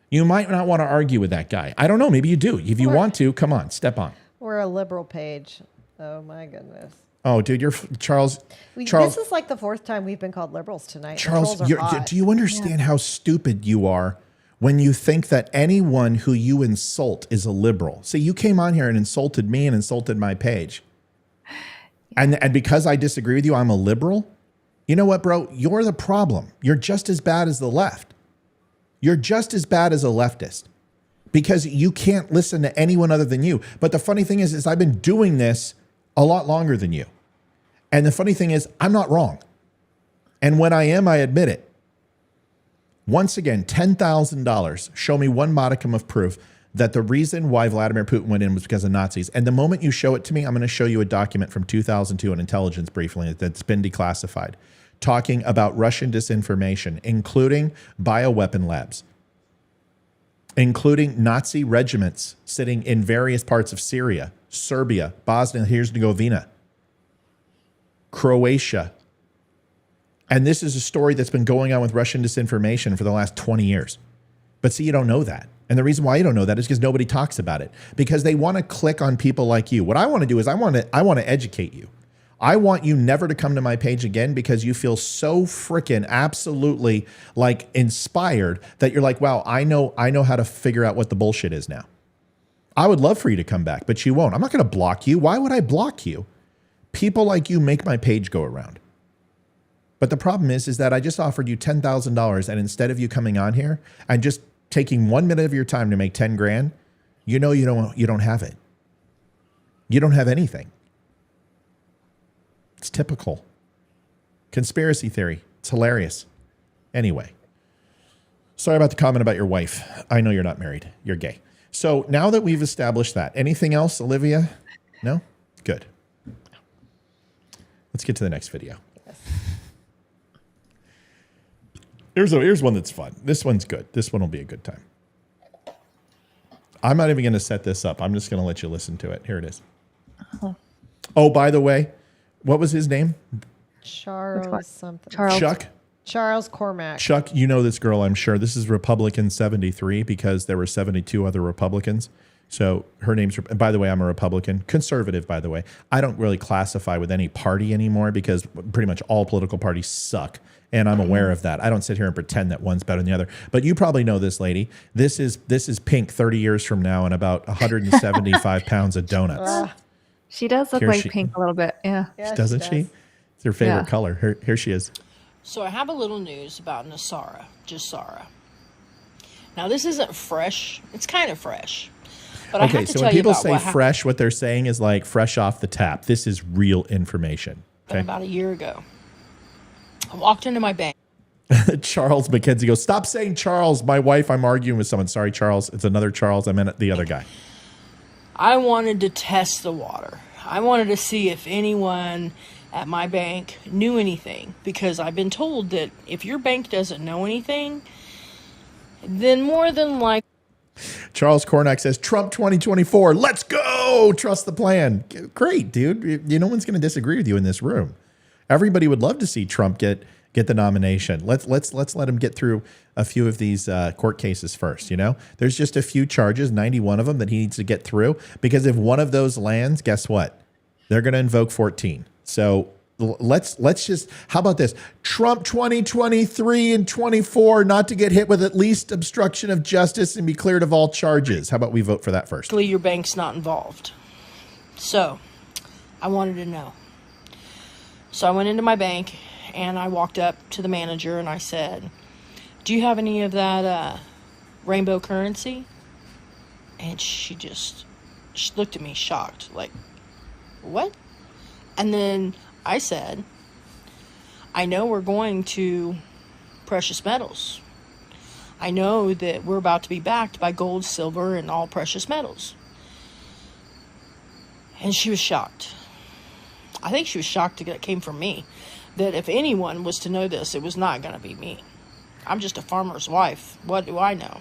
You might not want to argue with that guy. I don't know. Maybe you do. If you want to, come on, step on. We're a liberal page. Oh, my goodness. Oh, dude, you're Charles. This is like the fourth time we've been called liberals tonight. Charles, do you understand how stupid you are when you think that anyone who you insult is a liberal? See, you came on here and insulted me and insulted my page. And because I disagree with you, I'm a liberal? You know what, bro? You're the problem. You're just as bad as the left. You're just as bad as a leftist because you can't listen to anyone other than you. But the funny thing is I've been doing this a lot longer than you. And the funny thing is I'm not wrong. And when I am, I admit it. Once again, $10,000. Show me one modicum of proof that the reason why Vladimir Putin went in was because of Nazis. And the moment you show it to me, I'm going to show you a document from 2002, an intelligence briefing that's been declassified, talking about Russian disinformation, including bioweapon labs, including Nazi regiments sitting in various parts of Syria, Serbia, Bosnia and Herzegovina, Croatia. And this is a story that's been going on with Russian disinformation for the last 20 years. But see, you don't know that. And the reason why you don't know that is because nobody talks about it. Because they want to click on people like you. What I want to do is I want to educate you. I want you never to come to my page again because you feel so freaking absolutely like inspired that you're like, wow, I know how to figure out what the bullshit is now. I would love for you to come back, but you won't. I'm not going to block you. Why would I block you? People like you make my page go around. But the problem is that I just offered you $10,000 and instead of you coming on here and just taking 1 minute of your time to make 10 grand, you don't have it. You don't have anything. It's typical. Conspiracy theory. It's hilarious. Anyway, sorry about the comment about your wife. I know you're not married. You're gay. So now that we've established that, anything else, Olivia? No? Good. Let's get to the next video. Here's one that's fun. This one's good. This one will be a good time. I'm not even going to set this up. I'm just going to let you listen to it. Here it is. Oh, by the way, what was his name? Charles something. Chuck? Charles Cormack. Chuck, you know this girl, I'm sure. This is Republican 73 because there were 72 other Republicans. So her name's, by the way, I'm a Republican. Conservative, by the way. I don't really classify with any party anymore because pretty much all political parties suck. And I'm aware of that. I don't sit here and pretend that one's better than the other. But you probably know this lady. This is Pink 30 years from now and about 175 pounds of donuts. She does look like Pink a little bit. Yeah. Doesn't she? It's her favorite color. Here she is. So I have a little news about Nasara, Jasara. Now this isn't fresh. It's kind of fresh. But okay, so when people say fresh, what they're saying is like fresh off the tap. This is real information. Okay? About a year ago, I walked into my bank. Charles McKenzie goes, stop saying Charles. My wife, I'm arguing with someone. Sorry, Charles. It's another Charles. I meant the other guy. I wanted to test the water. I wanted to see if anyone at my bank knew anything. Because I've been told that if your bank doesn't know anything, then more than likely. Charles Cornack says, Trump 2024, let's go. Trust the plan. Great, dude. No one's going to disagree with you in this room. Everybody would love to see Trump get the nomination. Let's let him get through a few of these court cases first. There's just a few charges, 91 of them that he needs to get through, because if one of those lands, guess what? They're going to invoke 14. So let's just, how about this? Trump 2023 and 24, not to get hit with at least obstruction of justice and be cleared of all charges. How about we vote for that first? Your bank's not involved. So I wanted to know. So I went into my bank and I walked up to the manager and I said, do you have any of that rainbow currency. And she looked at me shocked, like, what? And then I said, I know we're going to precious metals. I know that we're about to be backed by gold, silver, and all precious metals. And she was shocked. I think she was shocked that it came from me. That if anyone was to know this, it was not going to be me. I'm just a farmer's wife. What do I know?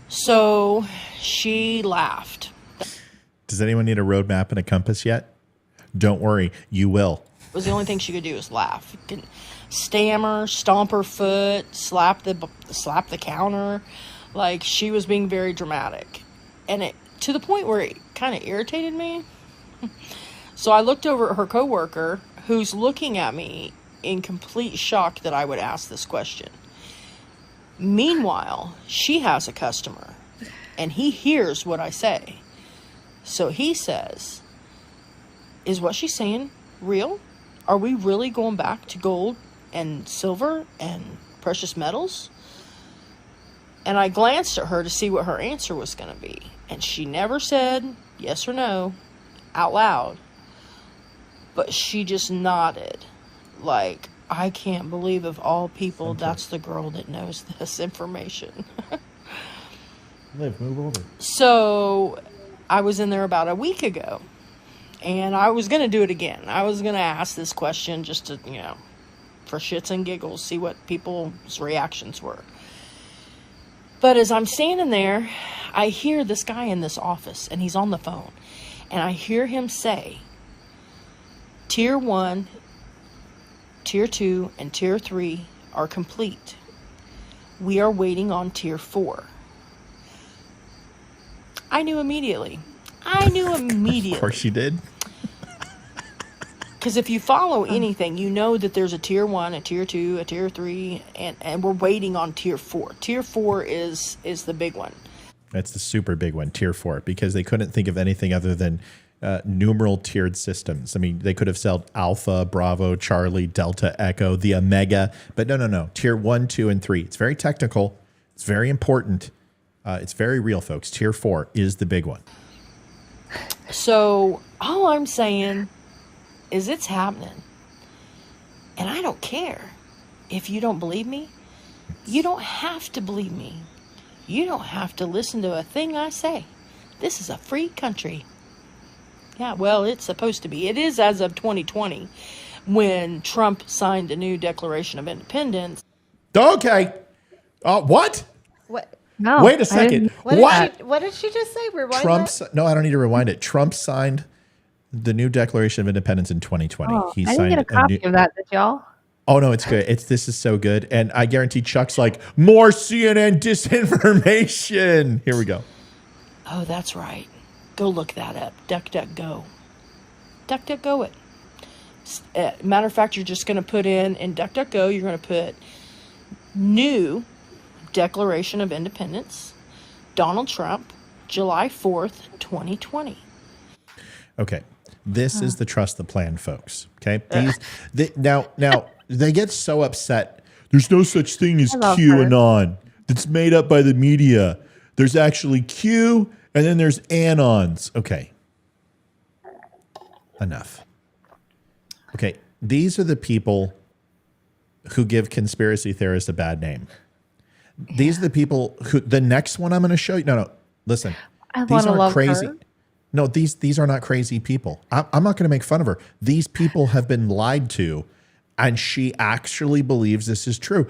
So she laughed. Does anyone need a roadmap and a compass yet? Don't worry, you will. It was the only thing she could do is laugh. Can stammer, stomp her foot, slap the counter. Like, she was being very dramatic. And it to the point where it kind of irritated me. So I looked over at her coworker, who's looking at me in complete shock that I would ask this question. Meanwhile, she has a customer, and he hears what I say. So he says, is what she's saying real? Are we really going back to gold and silver and precious metals? And I glanced at her to see what her answer was going to be. And she never said yes or no out loud. But she just nodded. Like, I can't believe of all people, that's the girl that knows this information. Liv, move over. So I was in there about a week ago. And I was going to do it again. I was going to ask this question just to, for shits and giggles, see what people's reactions were. But as I'm standing there, I hear this guy in this office, and he's on the phone. And I hear him say, Tier 1, Tier 2, and Tier 3 are complete. We are waiting on Tier 4. I knew immediately. Of course you did. Because if you follow anything, you know that there's a Tier 1, a Tier 2, a Tier 3, and we're waiting on Tier 4. Tier 4 is the big one. That's the super big one, Tier 4, because they couldn't think of anything other than numeral tiered systems. I mean, they could have said Alpha, Bravo, Charlie, Delta, Echo, the Omega, but no. Tier 1, 2, and 3. It's very technical. It's very important. It's very real, folks. Tier 4 is the big one. So all I'm saying is it's happening. And I don't care. If you don't believe me, you don't have to believe me. You don't have to listen to a thing I say. This is a free country. Yeah, well, it's supposed to be. It is as of 2020 when Trump signed a new Declaration of Independence. Okay. What? What? No. Wait a second. What did she just say? Rewind that? No, I don't need to rewind it. Trump signed the new Declaration of Independence in 2020. Oh, He I signed didn't get a copy of that, did y'all? Oh no, it's good. This is so good, and I guarantee Chuck's like more CNN disinformation. Here we go. Oh, that's right. Go look that up. DuckDuckGo. DuckDuckGo it. Matter of fact, you're just going to put in DuckDuckGo, you're going to put new Declaration of Independence, Donald Trump, July 4th, 2020. Okay. This is the trust the plan, folks. Okay. Now they get so upset. There's no such thing as QAnon that's made up by the media. There's actually Q and then there's anons. Okay. Enough. Okay. These are the people who give conspiracy theorists a bad name. These are the people who, the next one I'm going to show you. No, listen. These aren't crazy. Her. No, these are not crazy people. I'm not going to make fun of her. These people have been lied to, and she actually believes this is true.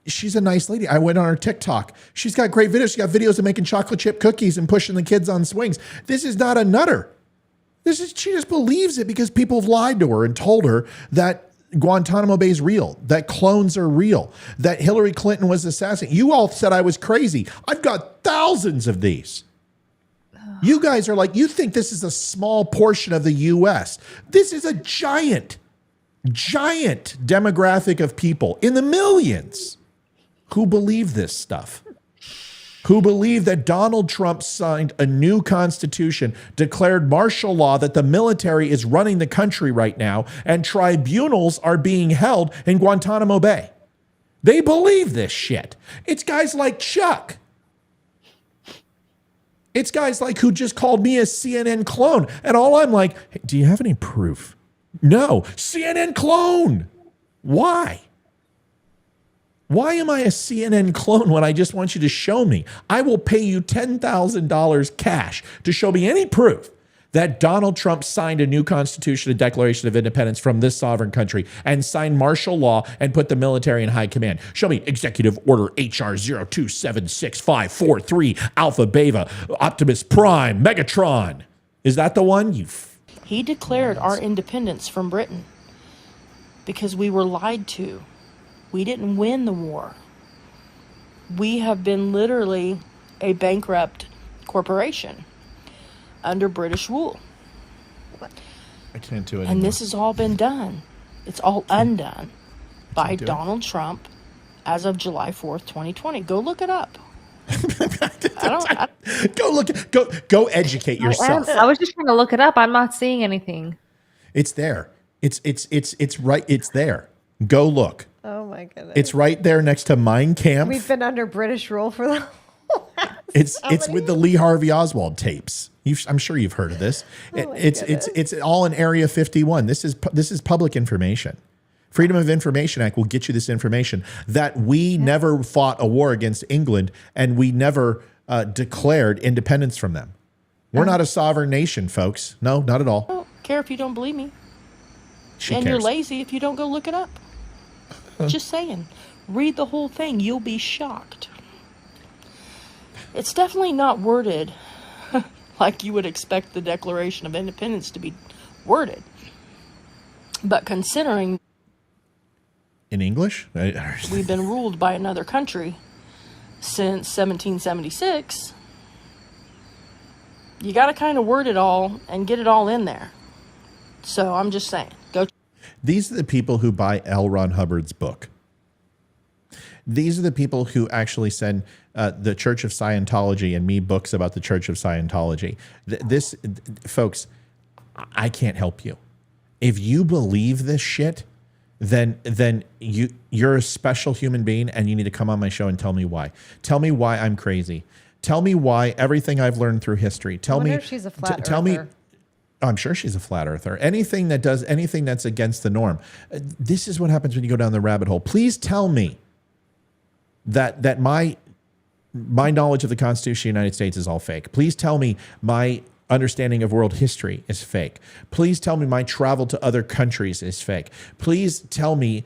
She's a nice lady. I went on her TikTok. She's got great videos. She got videos of making chocolate chip cookies and pushing the kids on swings. This is not a nutter. She just believes it because people have lied to her and told her that Guantanamo Bay is real, that clones are real, that Hillary Clinton was assassinated. You all said I was crazy. I've got thousands of these. You guys are like, you think this is a small portion of the U.S. This is a giant demographic of people in the millions who believe this stuff, who believe that Donald Trump signed a new constitution, declared martial law, that the military is running the country right now, and tribunals are being held in Guantanamo Bay. They believe this shit. It's guys like Chuck. It's guys like who just called me a CNN clone. And all I'm like, hey, do you have any proof? No. CNN clone. Why? Why am I a CNN clone when I just want you to show me? I will pay you $10,000 cash to show me any proof that Donald Trump signed a new constitution, a Declaration of Independence from this sovereign country, and signed martial law and put the military in high command. Show me Executive Order HR 0276543, Alpha Beta, Optimus Prime, Megatron. Is that the one? He declared our independence from Britain because we were lied to. We didn't win the war. We have been literally a bankrupt corporation under British rule. I can't do it. And this has all been done. It's all undone by Donald Trump as of July 4th, 2020. Go look it up. Go educate yourself. I was just trying to look it up. I'm not seeing anything. It's there. It's right. It's there. Go look. Oh my goodness. It's right there next to Mein Kampf. We've been under British rule for the It's with the Lee Harvey Oswald tapes. I'm sure you've heard of this. It's all in Area 51. This is public information. Freedom of Information Act will get you this information that we never fought a war against England and we never declared independence from them. We're not a sovereign nation, folks. No, not at all. I don't care if you don't believe me. She and cares. you're lazy if you don't go look it up. Just saying. Read the whole thing. You'll be shocked. It's definitely not worded like you would expect the Declaration of Independence to be worded. But considering in English, we've been ruled by another country since 1776, you got to kind of word it all and get it all in there. So I'm just saying, go. These are the people who buy L. Ron Hubbard's book. These are the people who actually send the Church of Scientology and me books about the Church of Scientology. Folks, I can't help you. If you believe this shit, then you're a special human being and you need to come on my show and tell me why. Tell me why I'm crazy. Tell me why everything I've learned through history. Tell me if she's a flat earther. Tell me. I'm sure she's a flat earther. Anything that's against the norm. This is what happens when you go down the rabbit hole. Please tell me that my knowledge of the Constitution of the United States is all fake. Please tell me my understanding of world history is fake. Please tell me my travel to other countries is fake. Please tell me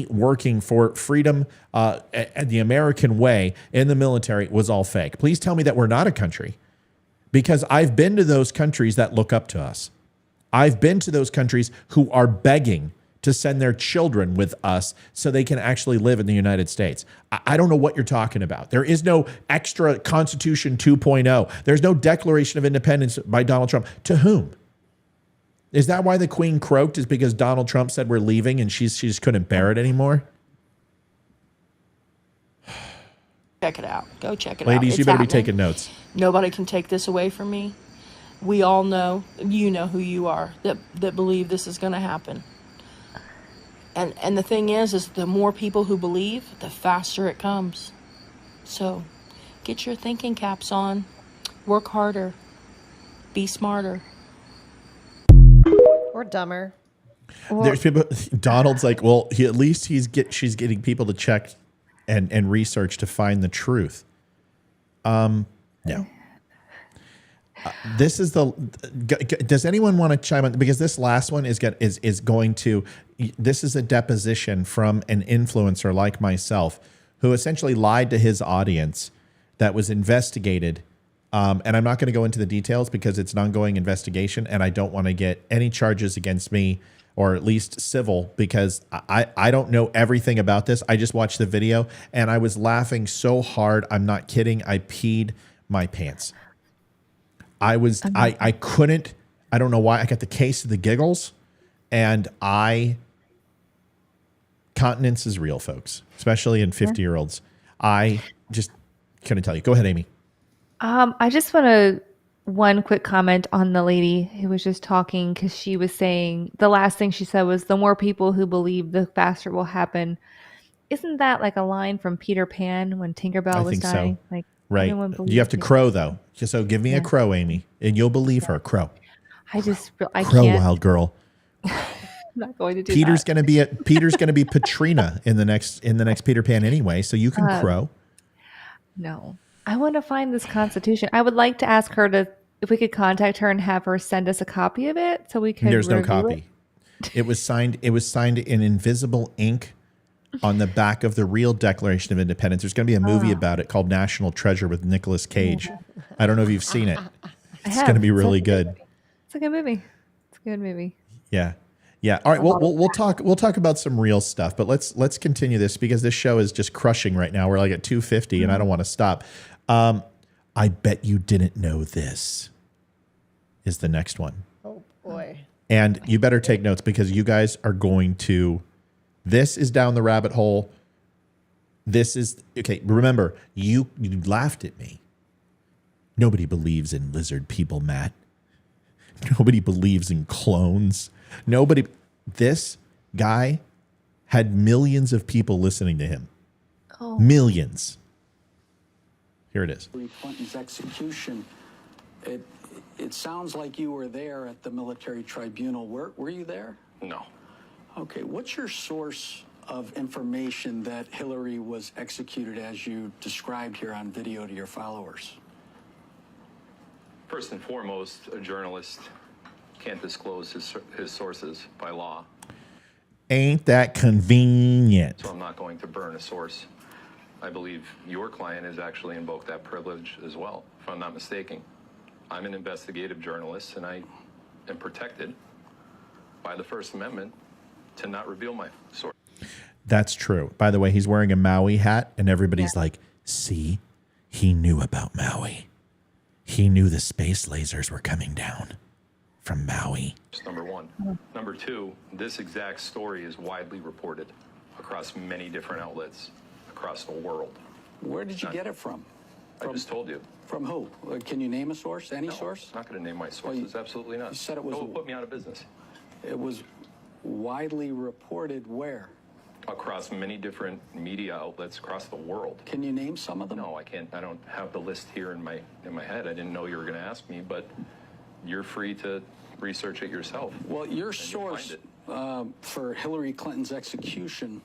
working for freedom and the American way in the military was all fake. Please tell me that we're not a country. Because I've been to those countries that look up to us. I've been to those countries who are begging to send their children with us so they can actually live in the United States. I don't know what you're talking about. There is no extra Constitution 2.0. There's no Declaration of Independence by Donald Trump. To whom? Is that why the Queen croaked? Is because Donald Trump said we're leaving and she just couldn't bear it anymore? Check it out. Go check it out. Ladies, you better be taking notes. Nobody can take this away from me. We all know, you know who you are, that believe this is going to happen. And the thing is the more people who believe, the faster it comes. So get your thinking caps on. Work harder. Be smarter. Or dumber. There's people. Donald's like, well, she's getting people to check and research to find the truth. No. This is does anyone want to chime in? Because this last one is going to, this is a deposition from an influencer like myself who essentially lied to his audience that was investigated. And I'm not going to go into the details because it's an ongoing investigation and I don't want to get any charges against me or at least civil because I don't know everything about this. I just watched the video and I was laughing so hard. I'm not kidding. I peed my pants. I couldn't, I don't know why. I got the case of the giggles and continence is real, folks, especially in 50-year-olds. I just couldn't tell you. Go ahead, Amy. I just want to one quick comment on the lady who was just talking because she was saying the last thing she said was the more people who believe, the faster it will happen. isn't that like a line from Peter Pan when Tinkerbell I was think dying? so. Like Right. everyone You have believes to me. crow though. So give me a Yeah. crow, Amy, and you'll believe her. Crow. I Crow, can't. wild girl. I'm not going to do Peter's that. gonna be Patrina in the next Peter Pan anyway, so you can crow. No. I want to find this Constitution. I would like to ask her if we could contact her and have her send us a copy of it so we could There's no review copy. It was signed in invisible ink on the back of the real Declaration of Independence. There's going to be a movie about it called National Treasure with Nicolas Cage. I don't know if you've seen it. It's going to be really good. It's a good movie. It's a good movie. Yeah. Yeah. All right. We'll talk about some real stuff, but let's continue this because this show is just crushing right now. We're like at 250 and I don't want to stop. I bet you didn't know this is the next one. Oh boy. And you better take notes because you guys are going to, this is down the rabbit hole. This is, okay, remember, you laughed at me. Nobody believes in lizard people, Matt. Nobody believes in clones. This guy had millions of people listening to him. Oh. Millions. Here it is. Hillary Clinton's execution. It sounds like you were there at the military tribunal. Were you there? No. Okay. What's your source of information that Hillary was executed as you described here on video to your followers? First and foremost, a journalist can't disclose his sources by law. Ain't that convenient? So I'm not going to burn a source. I believe your client has actually invoked that privilege as well, if I'm not mistaken. I'm an investigative journalist, and I am protected by the First Amendment to not reveal my source. That's true. By the way, he's wearing a Maui hat, and everybody's like, see, he knew about Maui. He knew the space lasers were coming down from Maui. That's number one. Number two, this exact story is widely reported across many different outlets across the world. Where did you get it from? I just told you. From who? Can you name a source? Any source? I'm not going to name my sources. Absolutely not. You said it was. It will put me out of business. It was widely reported where? Across many different media outlets across the world. Can you name some of them? No, I can't. I don't have the list here in my head. I didn't know you were going to ask me, but you're free to research it yourself. Well, your source for Hillary Clinton's execution.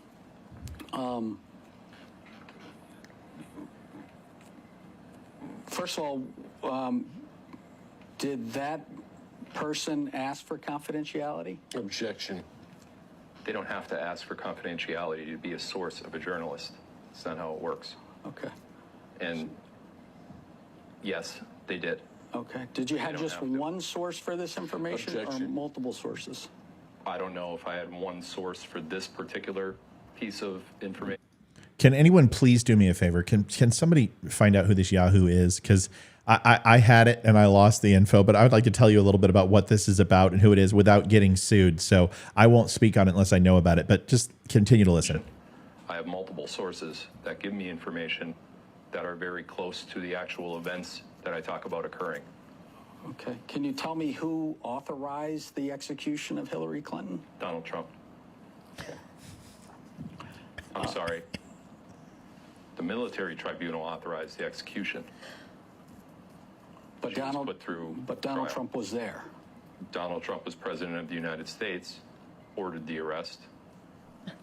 First of all, did that person ask for confidentiality? Objection. They don't have to ask for confidentiality to be a source of a journalist. That's not how it works. Okay. And yes, they did. Okay. Did you have just one source for this information or multiple sources? I don't know if I had one source for this particular piece of information. Can anyone please do me a favor? Can somebody find out who this Yahoo is? Because I had it and I lost the info, but I would like to tell you a little bit about what this is about and who it is without getting sued. So I won't speak on it unless I know about it, but just continue to listen. I have multiple sources that give me information that are very close to the actual events that I talk about occurring. Okay. Can you tell me who authorized the execution of Hillary Clinton? Donald Trump. I'm sorry. The military tribunal authorized the execution. But Donald Trump was there. Donald Trump was president of the United States, ordered the arrest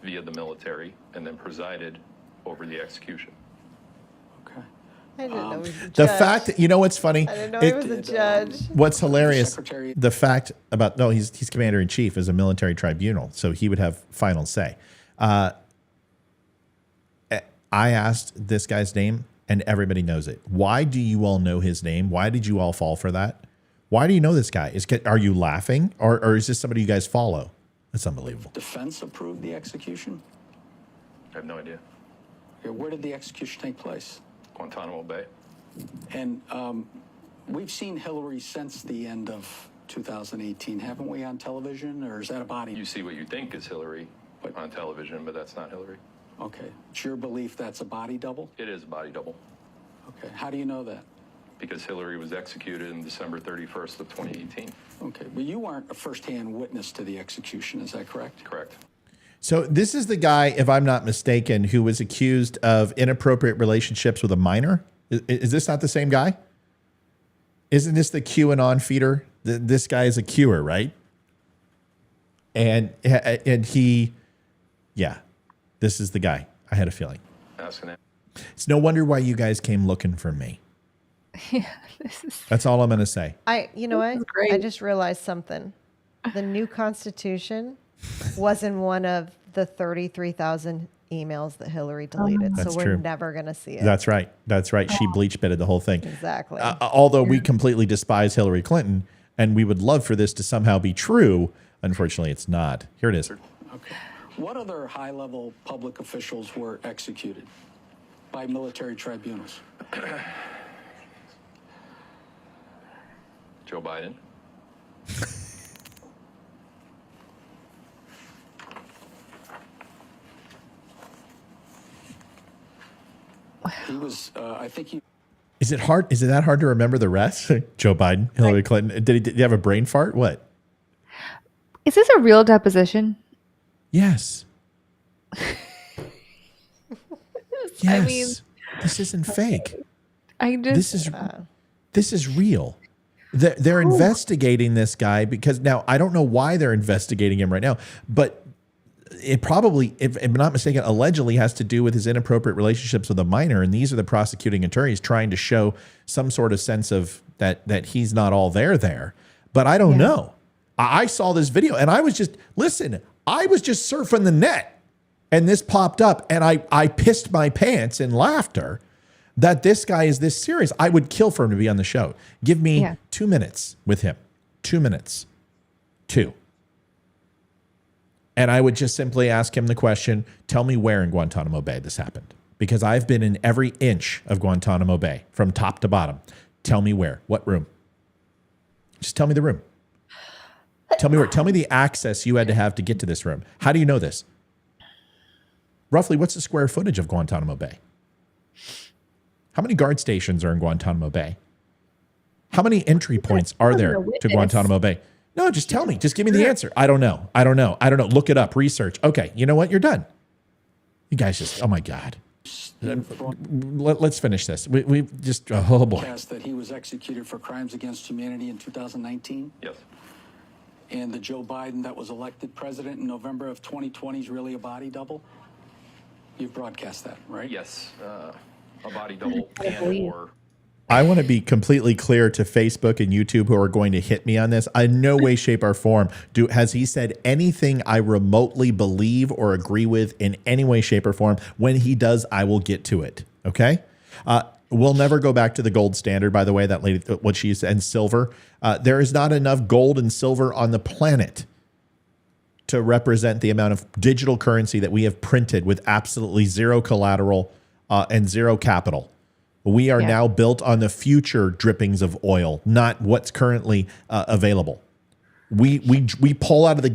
via the military, and then presided over the execution. Okay. I didn't know he was a judge. The fact that, you know what's funny? I didn't know he was a judge. What's hilarious, the fact about, no, he's commander in chief as a military tribunal, so he would have final say. I asked this guy's name, and everybody knows it. Why do you all know his name? Why did you all fall for that? Why do you know this guy? Are you laughing, or is this somebody you guys follow? That's unbelievable. Defense approved the execution? I have no idea. Okay, where did the execution take place? Guantanamo Bay. And we've seen Hillary since the end of 2018, haven't we, on television, or is that a body? You see what you think is Hillary on television, but that's not Hillary. Okay. It's your belief that's a body double? It is a body double. Okay. How do you know that? Because Hillary was executed on December 31st of 2018. Okay. But you weren't a first-hand witness to the execution, is that correct? Correct. So this is the guy, if I'm not mistaken, who was accused of inappropriate relationships with a minor. Is this not the same guy? Isn't this the QAnon feeder? This guy is a Qer, right? And he, yeah, this is the guy. I had a feeling. It's no wonder why you guys came looking for me. Yeah, That's all I'm going to say. You know what? I just realized something. The new Constitution was in one of the 33,000 emails that Hillary deleted. That's so we're true. never going to see it. That's right. That's right. She bleach bitted the whole thing. Exactly. Although we completely despise Hillary Clinton and we would love for this to somehow be true, unfortunately it's not. Here it is. Okay. What other high-level public officials were executed by military tribunals? Joe Biden. He was, I think he... Is it hard? Is it that hard to remember the rest? Joe Biden, Hillary Clinton. Did he have a brain fart? What? Is this a real deposition? Yes. Yes. I mean, this isn't fake. I just This is real. They're investigating this guy because now I don't know why they're investigating him right now, but it probably, if I'm not mistaken, allegedly has to do with his inappropriate relationships with a minor. And these are the prosecuting attorneys trying to show some sort of sense of that he's not all there. But I don't know. I saw this video and I was just surfing the net and this popped up and I pissed my pants in laughter that this guy is this serious. I would kill for him to be on the show. Give me 2 minutes with him. 2 minutes. 2. And I would just simply ask him the question, tell me where in Guantanamo Bay this happened. Because I've been in every inch of Guantanamo Bay from top to bottom. Tell me where. What room? Just tell me the room. Tell me where. Tell me the access you had to have to get to this room. How do you know this? Roughly, what's the square footage of Guantanamo Bay? How many guard stations are in Guantanamo Bay? How many entry points are there to Guantanamo Bay? No, just tell me. Just give me the answer. I don't know. Look it up. Research. Okay. You know what? You're done. You guys just, oh my God. Let's finish this. We just, oh boy. That he was executed for crimes against humanity in 2019? Yes. And the Joe Biden that was elected president in November of 2020 is really a body double? You've broadcast that, right? Yes. A body double and or... I want to be completely clear to Facebook and YouTube who are going to hit me on this. In no way, shape, or form has he said anything I remotely believe or agree with in any way, shape, or form. When he does, I will get to it. Okay? We'll never go back to the gold standard, by the way, that lady, what she said, and silver. There is not enough gold and silver on the planet to represent the amount of digital currency that we have printed with absolutely zero collateral and zero capital. We are now built on the future drippings of oil, not what's currently available. We pull out of the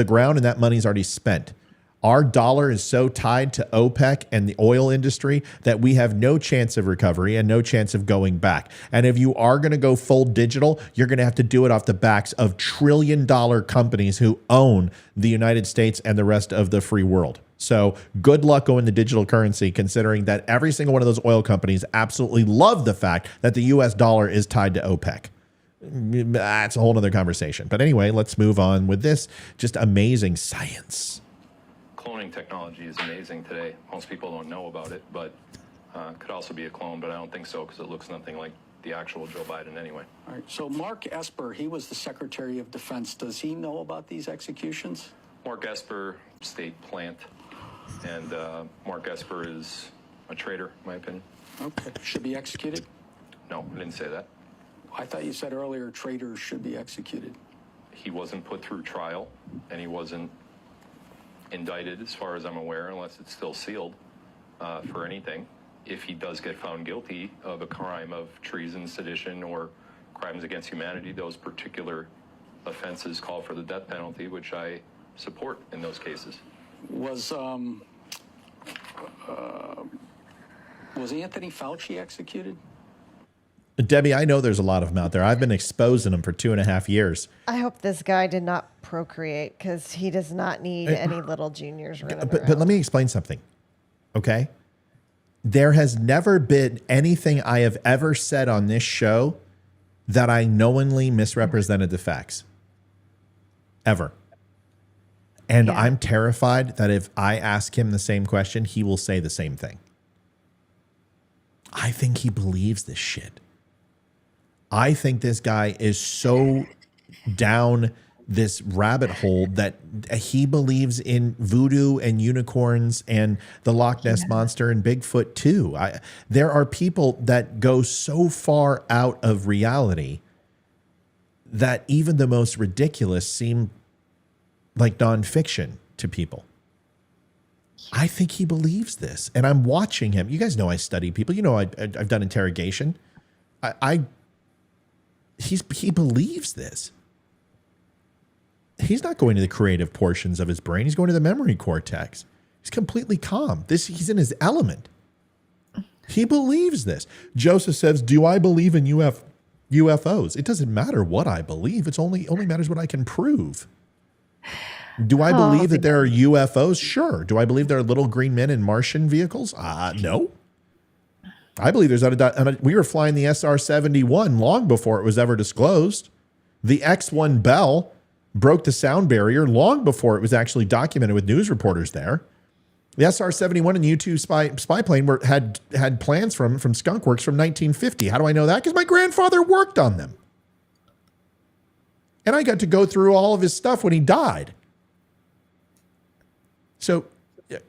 ground and that money's already spent. Our dollar is so tied to OPEC and the oil industry that we have no chance of recovery and no chance of going back. And if you are going to go full digital, you're going to have to do it off the backs of trillion-dollar companies who own the United States and the rest of the free world. So good luck going to digital currency, considering that every single one of those oil companies absolutely love the fact that the U.S. dollar is tied to OPEC. That's a whole other conversation. But anyway, let's move on with this. Just amazing science. Cloning technology is amazing today. Most people don't know about it, but could also be a clone, but I don't think so because it looks nothing like the actual Joe Biden anyway. All right. So Mark Esper, he was the Secretary of Defense. Does he know about these executions? Mark Esper, state plant. And Mark Esper is a traitor, in my opinion. Okay. Should be executed? No, I didn't say that. I thought you said earlier traitors should be executed. He wasn't put through trial, and he wasn't indicted, as far as I'm aware, unless it's still sealed for anything. If he does get found guilty of a crime of treason, sedition, or crimes against humanity, those particular offenses call for the death penalty, which I support in those cases. Was Anthony Fauci executed? Debbie, I know there's a lot of them out there. I've been exposing them for 2.5 years. I hope this guy did not procreate because he does not need any little juniors running But let me explain something, okay? There has never been anything I have ever said on this show that I knowingly misrepresented the facts. Ever. And I'm terrified that if I ask him the same question, he will say the same thing. I think he believes this shit. I think this guy is so down this rabbit hole that he believes in voodoo and unicorns and the Loch Ness Monster and Bigfoot too. There are people that go so far out of reality that even the most ridiculous seem like nonfiction to people. I think he believes this, and I'm watching him. You guys know I study people. You know I've done interrogation. He believes this. He's not going to the creative portions of his brain. He's going to the memory cortex. He's completely calm. He's in his element. He believes this. Joseph says, "Do I believe in UFOs? It doesn't matter what I believe. It's only matters what I can prove." Do I believe that there are UFOs? Sure. Do I believe there are little green men in Martian vehicles? No. I believe there's we were flying the SR-71 long before it was ever disclosed. The X-1 Bell broke the sound barrier long before it was actually documented with news reporters there. The SR-71 and U-2 spy plane had plans from Skunk Works from 1950. How do I know that? Because my grandfather worked on them. And I got to go through all of his stuff when he died. So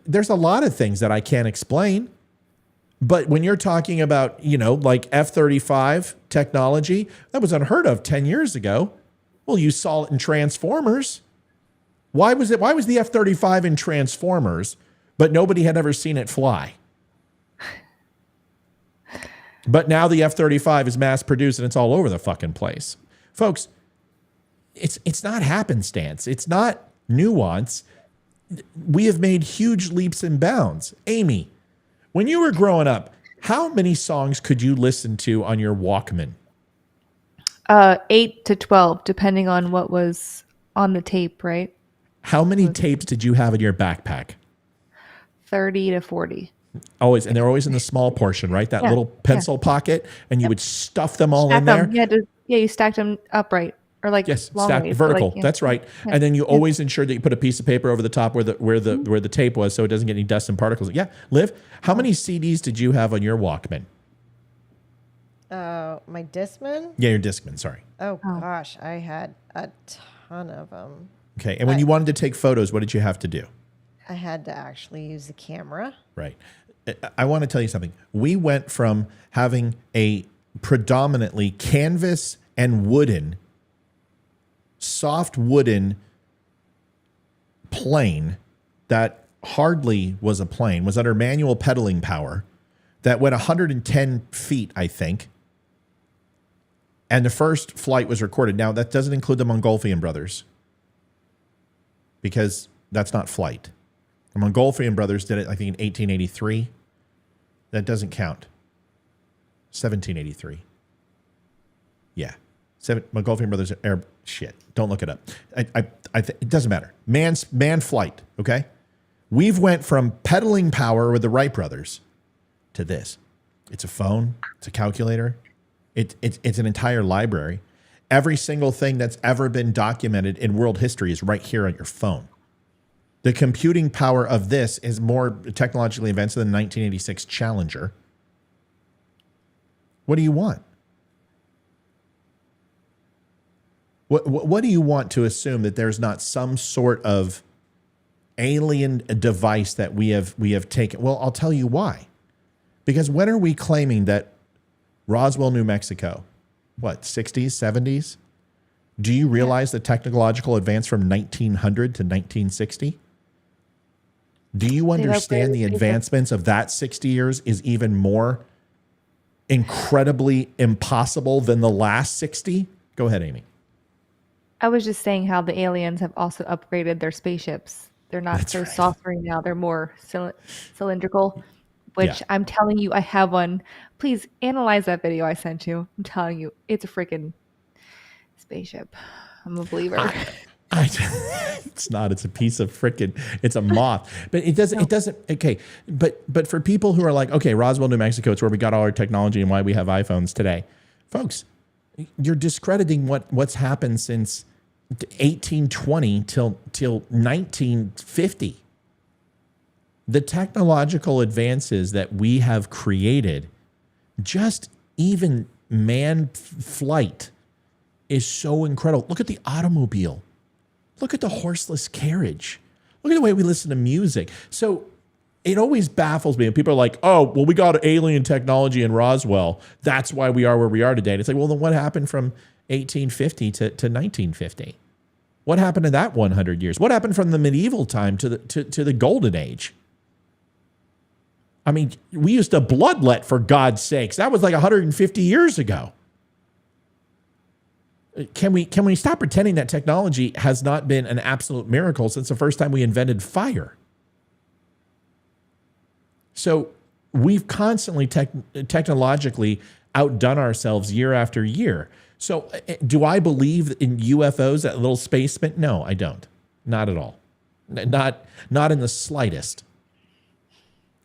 there's a lot of things that I can't explain. But when you're talking about, like F-35 technology, that was unheard of 10 years ago. Well, you saw it in Transformers. Why was the F-35 in Transformers, but nobody had ever seen it fly? But now the F-35 is mass produced and it's all over the fucking place. Folks, it's not happenstance. It's not nuance. We have made huge leaps and bounds. Amy, when you were growing up, how many songs could you listen to on your Walkman? 8 to 12, depending on what was on the tape, right? How many tapes did you have in your backpack? 30 to 40. Always, and they're always in the small portion, right? That little pencil pocket, and you would stuff them all in there. You stacked them upright. Or stacked vertical. That's right. Yeah. And then you always ensure that you put a piece of paper over the top where the tape was, so it doesn't get any dust and particles. Yeah, Liv, how many CDs did you have on your Walkman? My Discman? Yeah, your Discman. Sorry. Oh gosh, I had a ton of them. Okay, and when you wanted to take photos, what did you have to do? I had to actually use the camera. Right. I want to tell you something. We went from having a predominantly canvas and soft wooden plane that hardly was a plane, was under manual pedaling power, that went 110 feet, I think. And the first flight was recorded. Now, that doesn't include the Montgolfier brothers, because that's not flight. The Montgolfier brothers did it, I think, in 1883. That doesn't count. 1783. Yeah. Montgolfier brothers shit. Don't look it up. It doesn't matter. Man flight. Okay. We've went from pedaling power with the Wright brothers to this. It's a phone. It's a calculator. It's an entire library. Every single thing that's ever been documented in world history is right here on your phone. The computing power of this is more technologically advanced than the 1986 Challenger. What do you want? What do you want to assume that there's not some sort of alien device that we have taken? Well, I'll tell you why. Because when are we claiming that Roswell, New Mexico, 60s, 70s? Do you realize the technological advance from 1900 to 1960? Do you understand the advancements of that 60 years is even more incredibly impossible than the last 60? Go ahead, Amy. I was just saying how the aliens have also upgraded their spaceships. They're not saucering now. They're more cylindrical. which I'm telling you, I have one. Please analyze that video I sent you. I'm telling you, it's a freaking spaceship. I'm a believer. It's not. It's a piece of frickin'. It's a moth. But it doesn't. No. It doesn't. Okay. But for people who are like, okay, Roswell, New Mexico, it's where we got all our technology and why we have iPhones today, folks. You're discrediting what's happened since 1820 till 1950. The technological advances that we have created, just even manned flight, is so incredible. Look at the automobile. Look at the horseless carriage. Look at the way we listen to music. So it always baffles me. And people are like, oh, well, we got alien technology in Roswell. That's why we are where we are today. And it's like, well, then what happened from 1850 to 1950? What happened in that 100 years? What happened from the medieval time to the golden age? I mean, we used to bloodlet, for God's sakes. That was like 150 years ago. Can we stop pretending that technology has not been an absolute miracle since the first time we invented fire? So we've constantly technologically outdone ourselves year after year. So do I believe in UFOs, that little spaceman? No, I don't. Not at all. Not in the slightest.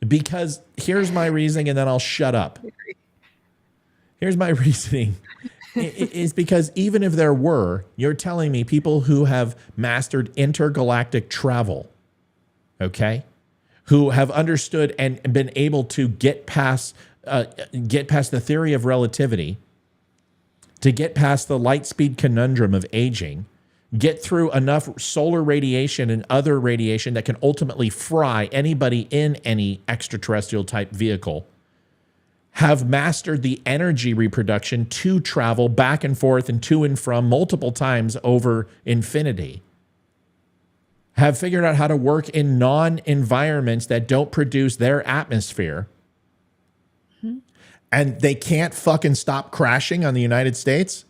Because here's my reasoning, and then I'll shut up. Here's my reasoning. Is because even if there were, you're telling me people who have mastered intergalactic travel, okay, who have understood and been able to get past the theory of relativity, to get past the light speed conundrum of aging, get through enough solar radiation and other radiation that can ultimately fry anybody in any extraterrestrial type vehicle, have mastered the energy reproduction to travel back and forth and to and from multiple times over infinity, have figured out how to work in non-environments that don't produce their atmosphere, and they can't fucking stop crashing on the United States?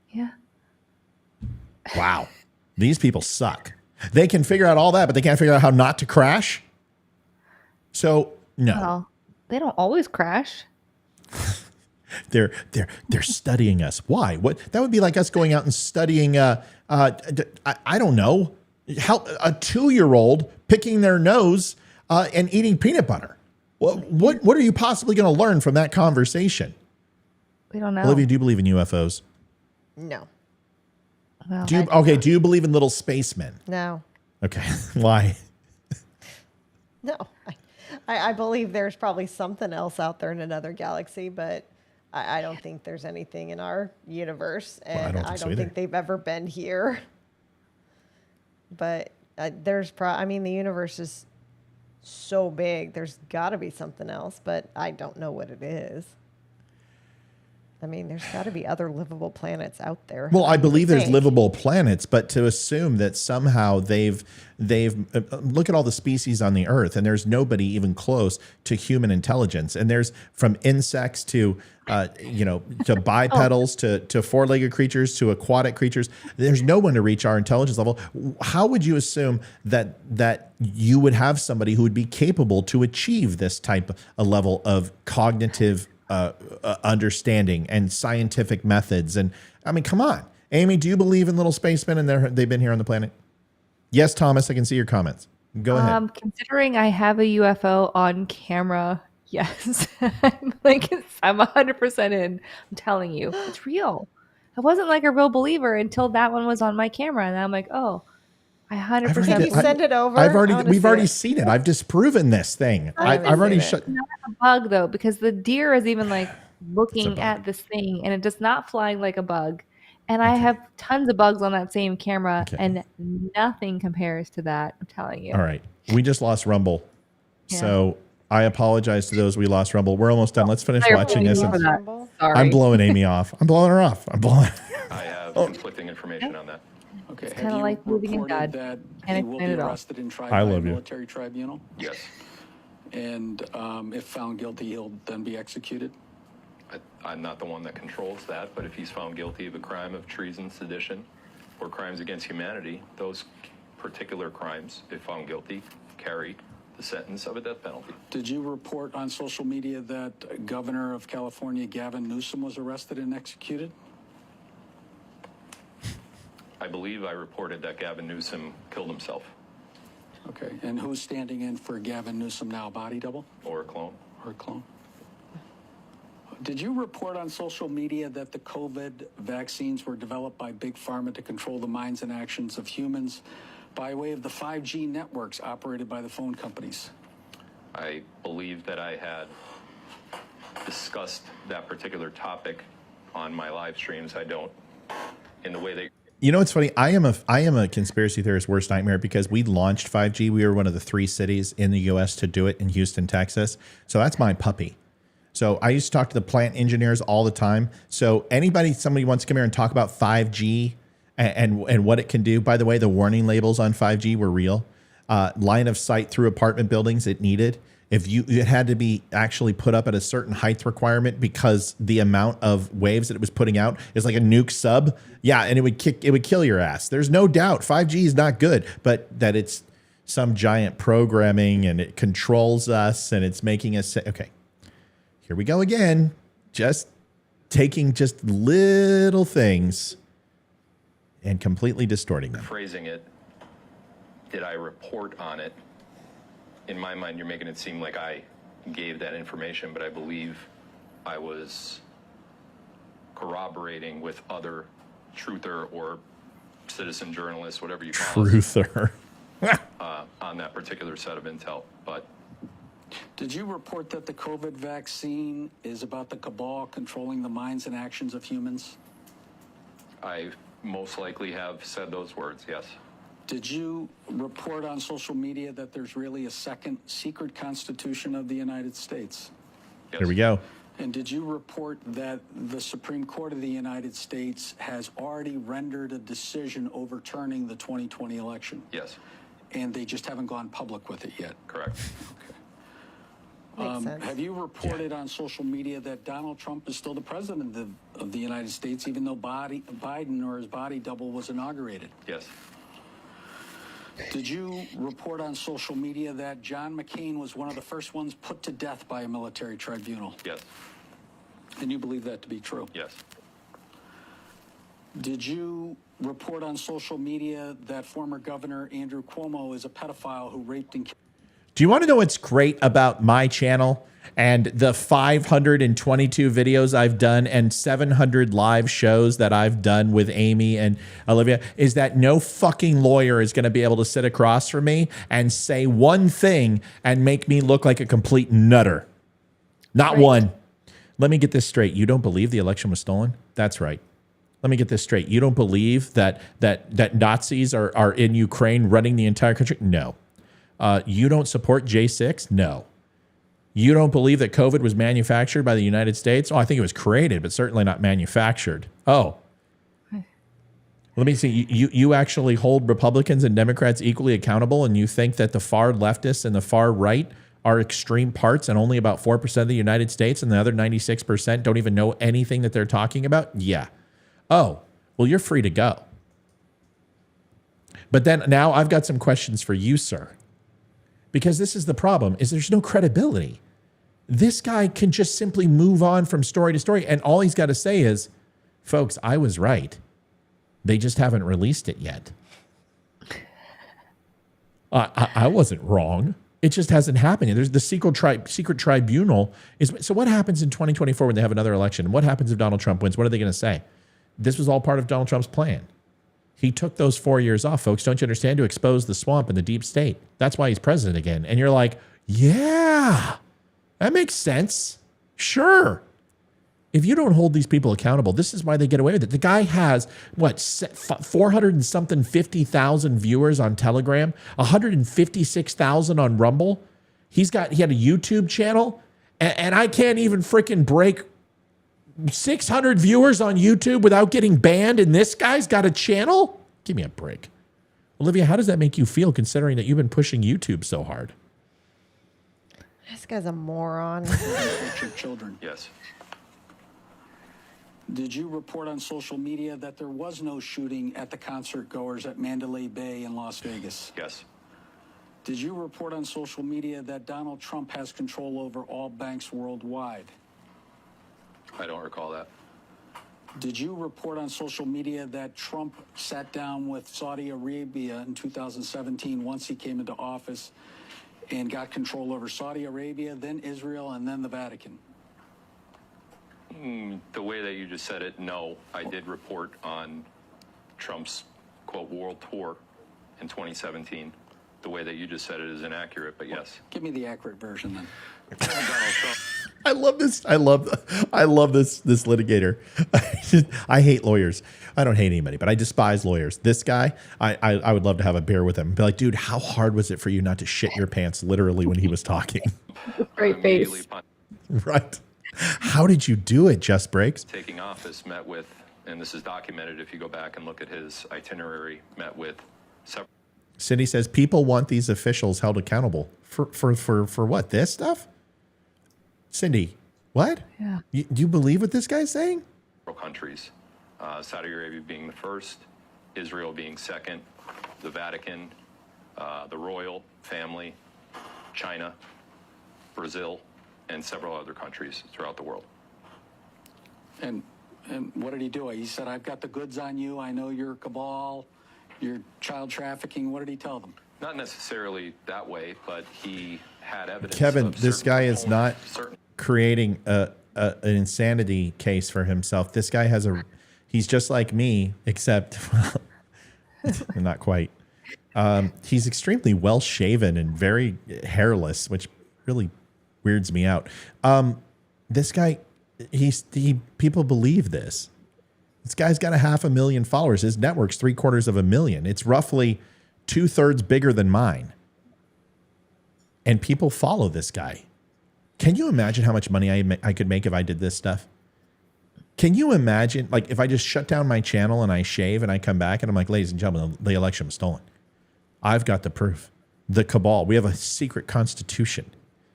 Yeah. Wow. These people suck. They can figure out all that, but they can't figure out how not to crash? So, no. Well, they don't always crash. They're studying us. Why? What? That would be like us going out and studying. I don't know. How a 2-year-old picking their nose and eating peanut butter. What are you possibly going to learn from that conversation? We don't know. Olivia, do you believe in UFOs? No. Well, do you believe in little spacemen? No. Okay. Why? No. I believe there's probably something else out there in another galaxy, but I don't think there's anything in our universe, and I don't think they've ever been here. But the universe is so big, there's got to be something else, but I don't know what it is. I mean, there's got to be other livable planets out there. Well, I believe there's livable planets, but to assume that somehow they've look at all the species on the Earth, and there's nobody even close to human intelligence. And there's from insects to to bipedals to four-legged creatures to aquatic creatures. There's no one to reach our intelligence level. How would you assume that you would have somebody who would be capable to achieve this type of level of cognitive understanding and scientific methods? And I mean, come on, Amy, do you believe in little spacemen and they've been here on the planet? Yes, Thomas, I can see your comments. Go ahead. Considering I have a UFO on camera, yes, I'm 100% in. I'm telling you, it's real. I wasn't like a real believer until that one was on my camera, and I'm like, oh, I 100%. Can you send it over? We've already seen it. I've disproven this thing. I've already shut. It's not a bug though, because the deer is even like looking at this thing, and it does not fly like a bug. And I have tons of bugs on that same camera, and nothing compares to that. I'm telling you. All right, we just lost Rumble, so I apologize to those we lost Rumble. We're almost done. Let's finish watching this. I'm blowing Amy off. I'm blowing her off. I have conflicting information on that. Okay. It's kind of like moving in God. That Can't he will explain be it all. arrested and tried I by a love you. military tribunal? Yes. And if found guilty, he'll then be executed? I'm not the one that controls that, but if he's found guilty of a crime of treason, sedition, or crimes against humanity, those particular crimes, if found guilty, carry the sentence of a death penalty. Did you report on social media that Governor of California Gavin Newsom was arrested and executed? I believe I reported that Gavin Newsom killed himself. Okay, and who's standing in for Gavin Newsom now, body double? Or a clone. Or a clone. Did you report on social media that the COVID vaccines were developed by Big Pharma to control the minds and actions of humans by way of the 5G networks operated by the phone companies? I believe that I had discussed that particular topic on my live streams. I don't, in the way that... You know what's funny? I am a conspiracy theorist's worst nightmare because we launched 5G. We were one of the 3 cities in the U.S. to do it in Houston, Texas. So that's my puppy. So I used to talk to the plant engineers all the time. So somebody wants to come here and talk about 5G and what it can do. By the way, the warning labels on 5G were real. Line of sight through apartment buildings it needed. It had to be actually put up at a certain height requirement because the amount of waves that it was putting out is like a nuke sub. Yeah, and it would kill your ass. There's no doubt 5G is not good, but that it's some giant programming and it controls us and it's making us say, okay, here we go again. Just taking just little things and completely distorting them. Phrasing it, did I report on it? In my mind, you're making it seem like I gave that information, but I believe I was corroborating with other truther or citizen journalists, whatever you call Truther. on that particular set of intel. But did you report that the COVID vaccine is about the cabal controlling the minds and actions of humans? I most likely have said those words, yes. Did you report on social media that there's really a second secret constitution of the United States? Yes. Here we go. And did you report that the Supreme Court of the United States has already rendered a decision overturning the 2020 election? Yes. And they just haven't gone public with it yet? Correct. Makes sense. Have you reported on social media that Donald Trump is still the president of the United States, even though Biden or his body double was inaugurated? Yes. Did you report on social media that John McCain was one of the first ones put to death by a military tribunal? Yes. And you believe that to be true? Yes. Did you report on social media that former Governor Andrew Cuomo is a pedophile who raped and killed? Do you want to know what's great about my channel and the 522 videos I've done and 700 live shows that I've done with Amy and Olivia is that no fucking lawyer is going to be able to sit across from me and say one thing and make me look like a complete nutter. Not one. Let me get this straight. You don't believe the election was stolen? That's right. Let me get this straight. You don't believe that Nazis are in Ukraine running the entire country? No. You don't support J6? No. You don't believe that COVID was manufactured by the United States? Oh, I think it was created, but certainly not manufactured. Oh. Let me see. You actually hold Republicans and Democrats equally accountable, and you think that the far leftists and the far right are extreme parts and only about 4% of the United States and the other 96% don't even know anything that they're talking about? Yeah. Oh, well, you're free to go. But then now I've got some questions for you, sir. Because this is the problem, is there's no credibility. This guy can just simply move on from story to story, and all he's got to say is, folks, I was right. They just haven't released it yet. I wasn't wrong. It just hasn't happened yet. There's the secret tribunal. So what happens in 2024 when they have another election? What happens if Donald Trump wins? What are they going to say? This was all part of Donald Trump's plan. He took those 4 years off, folks. Don't you understand? To expose the swamp and the deep state. That's why he's president again. And you're like, yeah, that makes sense. Sure. If you don't hold these people accountable, this is why they get away with it. The guy has, 400 and something 50,000 viewers on Telegram, 156,000 on Rumble. He had a YouTube channel, and I can't even freaking break 600 viewers on YouTube without getting banned, and this guy's got a channel? Give me a break. Olivia, how does that make you feel considering that you've been pushing YouTube so hard? This guy's a moron. Your children. Yes. Did you report on social media that there was no shooting at the concert goers at Mandalay Bay in Las Vegas? Yes. Did you report on social media that Donald Trump has control over all banks worldwide? I don't recall that. Did you report on social media that Trump sat down with Saudi Arabia in 2017 once he came into office and got control over Saudi Arabia, then Israel, and then the Vatican? The way that you just said it, no. I did report on Trump's, quote, world tour in 2017. The way that you just said it is inaccurate, but yes. Give me the accurate version then. Donald Trump. I love this. I love this litigator. I hate lawyers. I don't hate anybody, but I despise lawyers. This guy, I would love to have a beer with him. Be like, dude, how hard was it for you not to shit your pants literally when he was talking? Great face. Right. How did you do it, Just Breaks? Taking office met with, and this is documented if you go back and look at his itinerary, met with several. Cindy says people want these officials held accountable for what? This stuff? Cindy, what? Yeah. Do you believe what this guy's saying? Countries, Saudi Arabia being the first, Israel being second, the Vatican, the royal family, China, Brazil, and several other countries throughout the world. And what did he do? He said, I've got the goods on you. I know you're cabal, you're child trafficking. What did he tell them? Not necessarily that way, but he had evidence. Kevin, this guy is not creating an insanity case for himself. This guy he's just like me, except not quite. He's extremely well shaven and very hairless, which really weirds me out. This guy, people believe this. This guy's got 500,000 followers. His network's 750,000. It's roughly 2/3 bigger than mine. And people follow this guy. Can you imagine how much money I could make if I did this stuff? Can you imagine, like, if I just shut down my channel and I shave and I come back and I'm like, ladies and gentlemen, the election was stolen. I've got the proof. The cabal. We have a secret constitution.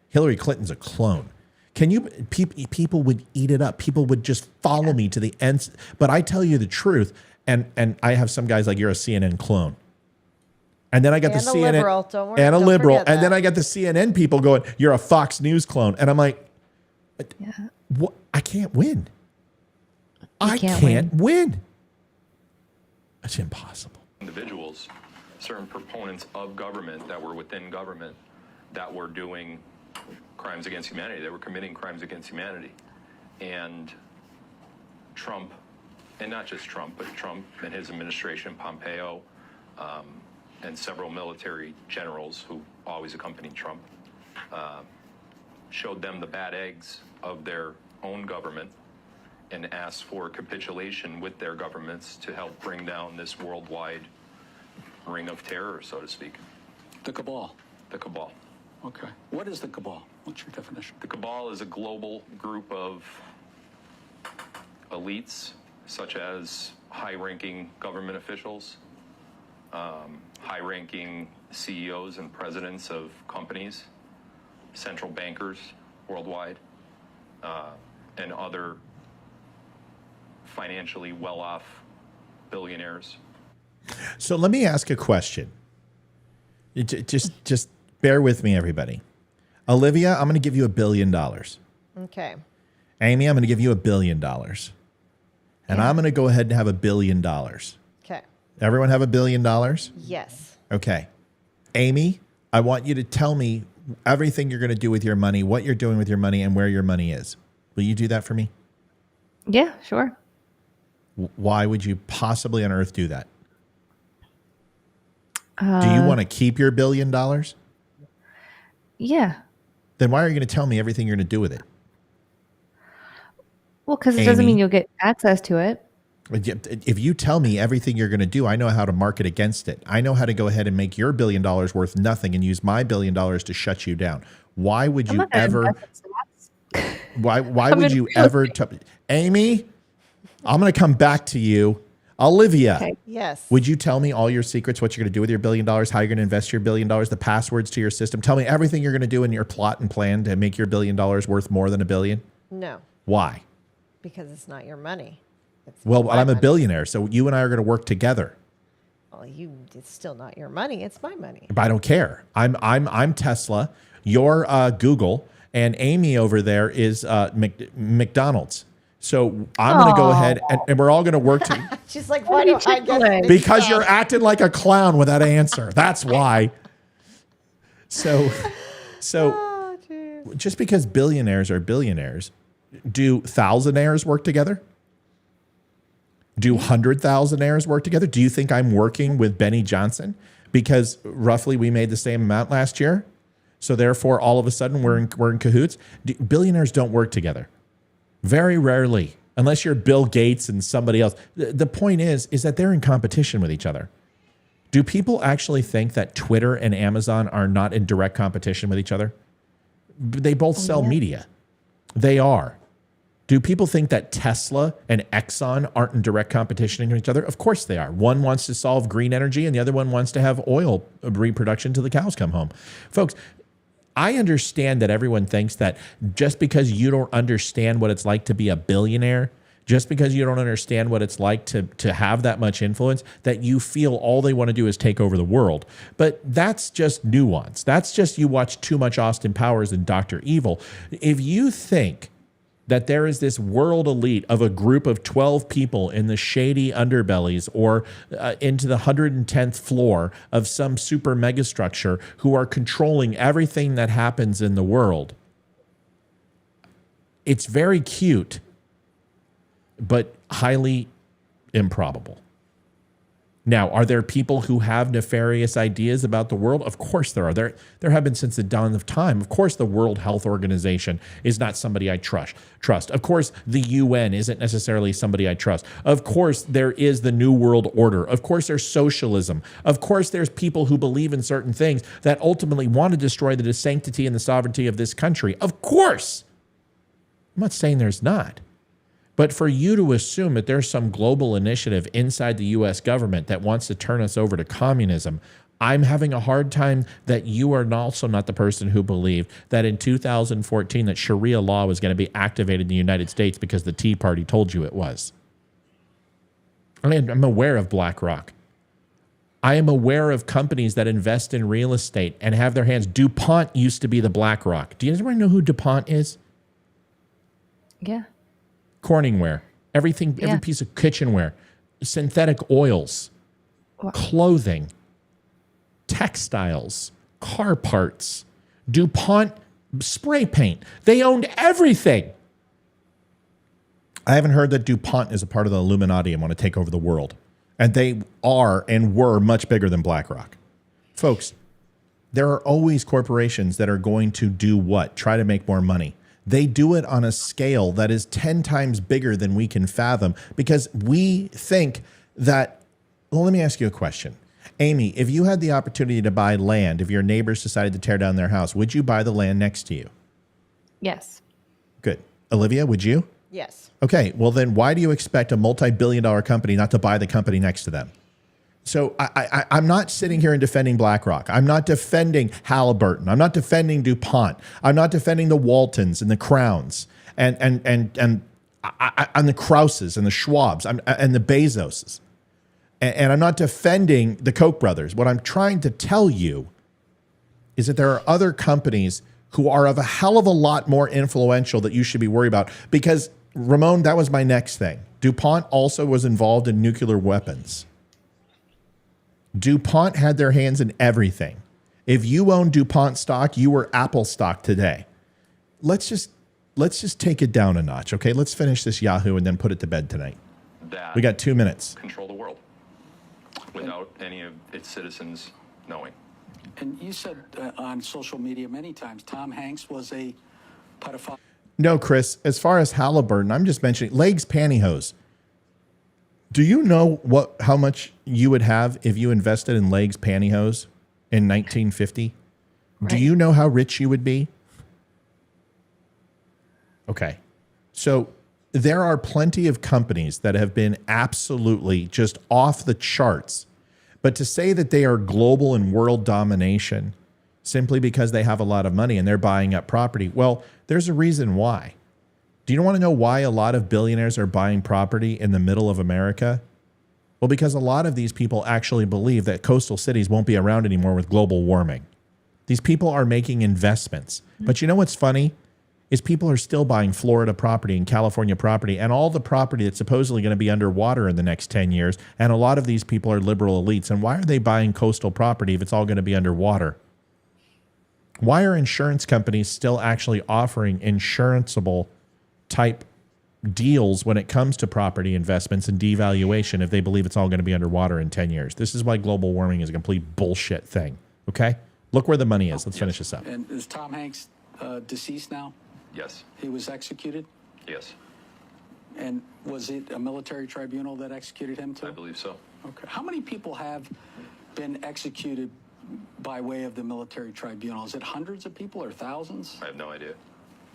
Hillary Clinton's a clone. Can you, people would eat it up. People would just follow me to the ends. But I tell you the truth. And I have some guys like, you're a CNN clone. And then I got the CNN liberal. Don't worry, and a don't liberal. forget And that. then I got the CNN people going, you're a Fox News clone. And I'm like, what? I can't win. I can't win. It's impossible. Individuals, certain proponents of government that were within government that were doing crimes against humanity. They were committing crimes against humanity. And Trump, and not just Trump, but Trump and his administration, Pompeo, and several military generals who always accompanied Trump, showed them the bad eggs of their own government and asked for capitulation with their governments to help bring down this worldwide ring of terror, so to speak. The cabal. The cabal. Okay. What is the cabal? What's your definition? The cabal is a global group of elites, such as high-ranking government officials, high-ranking CEOs and presidents of companies, central bankers worldwide, and other financially well-off billionaires. So let me ask a question. Just bear with me, everybody. Olivia, I'm going to give you $1 billion. Okay. Amy, I'm going to give you $1 billion. And I'm going to go ahead and have $1 billion. Okay. Everyone have $1 billion? Yes. Okay. Amy, I want you to tell me everything you're going to do with your money, what you're doing with your money, and where your money is. Will you do that for me? Yeah, sure. Why would you possibly on earth do that? Do you want to keep your $1 billion? Yeah. Then why are you going to tell me everything you're going to do with it? Well, because it doesn't mean you'll get access to it. If you tell me everything you're going to do, I know how to market against it. I know how to go ahead and make your $1 billion worth nothing and use my $1 billion to shut you down. Why would you ever? Why would you ever? Amy, I'm going to come back to you. Olivia, Okay. Yes. Would you tell me all your secrets, what you're going to do with your $1 billion, how you're going to invest your $1 billion, the passwords to your system? Tell me everything you're going to do in your plot and plan to make your $1 billion worth more than $1 billion. No. Why? Because it's not your money. Well, I'm a billionaire, so you and I are going to work together. Well, it's still not your money. It's my money. But I don't care. I'm Tesla. You're Google, and Amy over there is McDonald's. So I'm going to go ahead and we're all going to work to. She's like, why do I get Because you're acting like a clown with that answer. That's why. So just because billionaires are billionaires, do thousandaires work together? Do 100,000aires work together? Do you think I'm working with Benny Johnson because roughly we made the same amount last year? So therefore, all of a sudden we're in cahoots? Billionaires don't work together. Very rarely, unless you're Bill Gates and somebody else. The point is that they're in competition with each other. Do people actually think that Twitter and Amazon are not in direct competition with each other? They both sell media. They are. Do people think that Tesla and Exxon aren't in direct competition with each other? Of course they are. One wants to solve green energy and the other one wants to have oil reproduction till the cows come home. Folks, I understand that everyone thinks that just because you don't understand what it's like to be a billionaire, just because you don't understand what it's like to have that much influence, that you feel all they want to do is take over the world. But that's just nuance. That's just you watch too much Austin Powers and Dr. Evil. If you think that there is this world elite of a group of 12 people in the shady underbellies or into the 110th floor of some super megastructure who are controlling everything that happens in the world, it's very cute, but highly improbable. Now, are there people who have nefarious ideas about the world? Of course there are. There have been since the dawn of time. Of course, the World Health Organization is not somebody I trust. Of course, the UN isn't necessarily somebody I trust. Of course, there is the New World Order. Of course, there's socialism. Of course, there's people who believe in certain things that ultimately want to destroy the sanctity and the sovereignty of this country. Of course. I'm not saying there's not. But for you to assume that there's some global initiative inside the U.S. government that wants to turn us over to communism, I'm having a hard time that you are also not the person who believed that in 2014 that Sharia law was going to be activated in the United States because the Tea Party told you it was. I mean, I'm aware of BlackRock. I am aware of companies that invest in real estate and have their hands. DuPont used to be the BlackRock. Do you guys know who DuPont is? Yeah. Corningware, every piece of kitchenware, synthetic oils, clothing, textiles, car parts, DuPont spray paint. They owned everything. I haven't heard that DuPont is a part of the Illuminati and want to take over the world. And they are and were much bigger than BlackRock. Folks, there are always corporations that are going to do what? Try to make more money. They do it on a scale that is 10 times bigger than we can fathom because we think that, well, let me ask you a question. Amy, if you had the opportunity to buy land, if your neighbors decided to tear down their house, would you buy the land next to you? Yes. Good. Olivia, would you? Yes. Okay. Well, then why do you expect a multi-billion-dollar company not to buy the company next to them? So I'm not sitting here and defending BlackRock. I'm not defending Halliburton. I'm not defending DuPont. I'm not defending the Waltons and the Crowns and the Krauses and the Schwabs and the Bezoses. And I'm not defending the Koch brothers. What I'm trying to tell you is that there are other companies who are of a hell of a lot more influential that you should be worried about. Because, Ramon, that was my next thing. DuPont also was involved in nuclear weapons. DuPont had their hands in everything. If you own DuPont stock, you were Apple stock today. Let's just take it down a notch, okay? Let's finish this Yahoo and then put it to bed tonight. We got 2 minutes. Control the world without any of its citizens knowing. And you said on social media many times, Tom Hanks was a pedophile. No, Chris, as far as Halliburton, I'm just mentioning legs pantyhose. Do you know how much you would have if you invested in legs pantyhose in 1950? Right. Do you know how rich you would be? Okay. So there are plenty of companies that have been absolutely just off the charts. But to say that they are global and world domination simply because they have a lot of money and they're buying up property, well, there's a reason why. Do you want to know why a lot of billionaires are buying property in the middle of America? Well, because a lot of these people actually believe that coastal cities won't be around anymore with global warming. These people are making investments. But you know what's funny? Is people are still buying Florida property and California property and all the property that's supposedly going to be underwater in the next 10 years. And a lot of these people are liberal elites. And why are they buying coastal property if it's all going to be underwater? Why are insurance companies still actually offering insuranceable type deals when it comes to property investments and devaluation if they believe it's all going to be underwater in 10 years? This is why global warming is a complete bullshit thing. Okay? Look where the money is. Let's finish this up. And is Tom Hanks deceased now? Yes. He was executed? Yes. And was it a military tribunal that executed him too? I believe so. Okay. How many people have been executed by way of the military tribunal? Is it hundreds of people or thousands? I have no idea.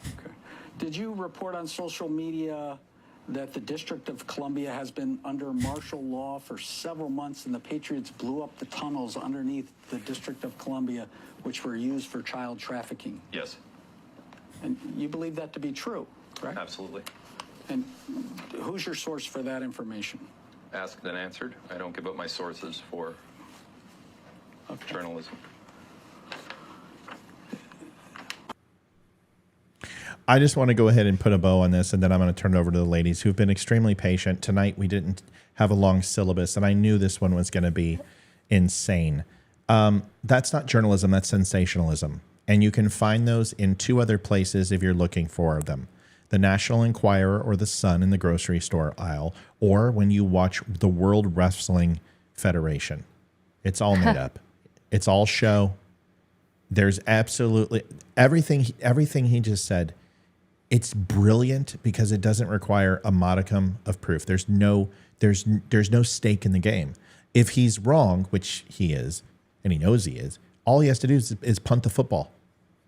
Okay. Did you report on social media that the District of Columbia has been under martial law for several months and the Patriots blew up the tunnels underneath the District of Columbia, which were used for child trafficking? Yes. And you believe that to be true, correct? Absolutely. And who's your source for that information? Asked and answered. I don't give up my sources for journalism. I just want to go ahead and put a bow on this, and then I'm going to turn it over to the ladies who've been extremely patient. Tonight, we didn't have a long syllabus, and I knew this one was going to be insane. That's not journalism. That's sensationalism. And you can find those in two other places if you're looking for them. The National Enquirer or the Sun in the grocery store aisle, or when you watch the World Wrestling Federation. It's all made up. It's all show. There's absolutely everything he just said. It's brilliant because it doesn't require a modicum of proof. There's no stake in the game. If he's wrong, which he is, and he knows he is, all he has to do is punt the football.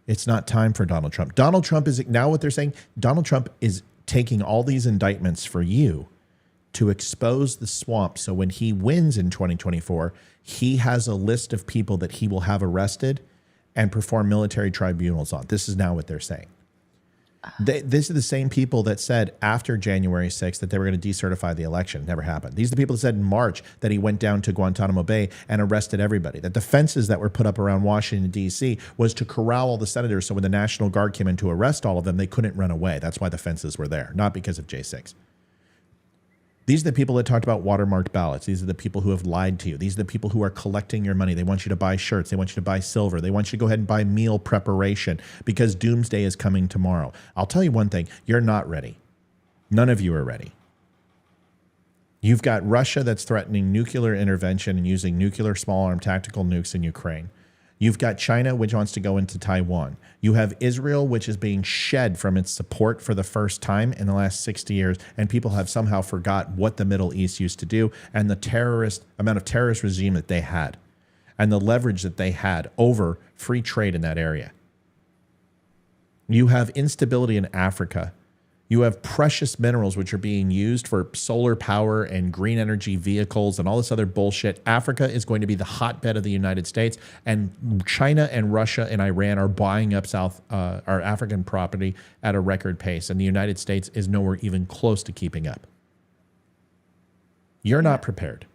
It's not time for Donald Trump. Donald Trump is now what they're saying. Donald Trump is taking all these indictments for you to expose the swamp. So when he wins in 2024, he has a list of people that he will have arrested and perform military tribunals on. This is now what they're saying. These are the same people that said after January 6th that they were going to decertify the election. It never happened. These are the people that said in March that he went down to Guantanamo Bay and arrested everybody. That the fences that were put up around Washington, D.C. was to corral all the senators so when the National Guard came in to arrest all of them, they couldn't run away. That's why the fences were there, not because of J6. These are the people that talked about watermarked ballots. These are the people who have lied to you. These are the people who are collecting your money. They want you to buy shirts. They want you to buy silver. They want you to go ahead and buy meal preparation because doomsday is coming tomorrow. I'll tell you one thing. You're not ready. None of you are ready. You've got Russia that's threatening nuclear intervention and using nuclear small-arm tactical nukes in Ukraine. You've got China, which wants to go into Taiwan. You have Israel, which is being shed from its support for the first time in the last 60 years, and people have somehow forgot what the Middle East used to do and the amount of terrorist regime that they had and the leverage that they had over free trade in that area. You have instability in Africa. You have precious minerals which are being used for solar power and green energy vehicles and all this other bullshit. Africa is going to be the hotbed of the United States, and China and Russia and Iran are buying up our African property at a record pace, and the United States is nowhere even close to keeping up. You're not prepared.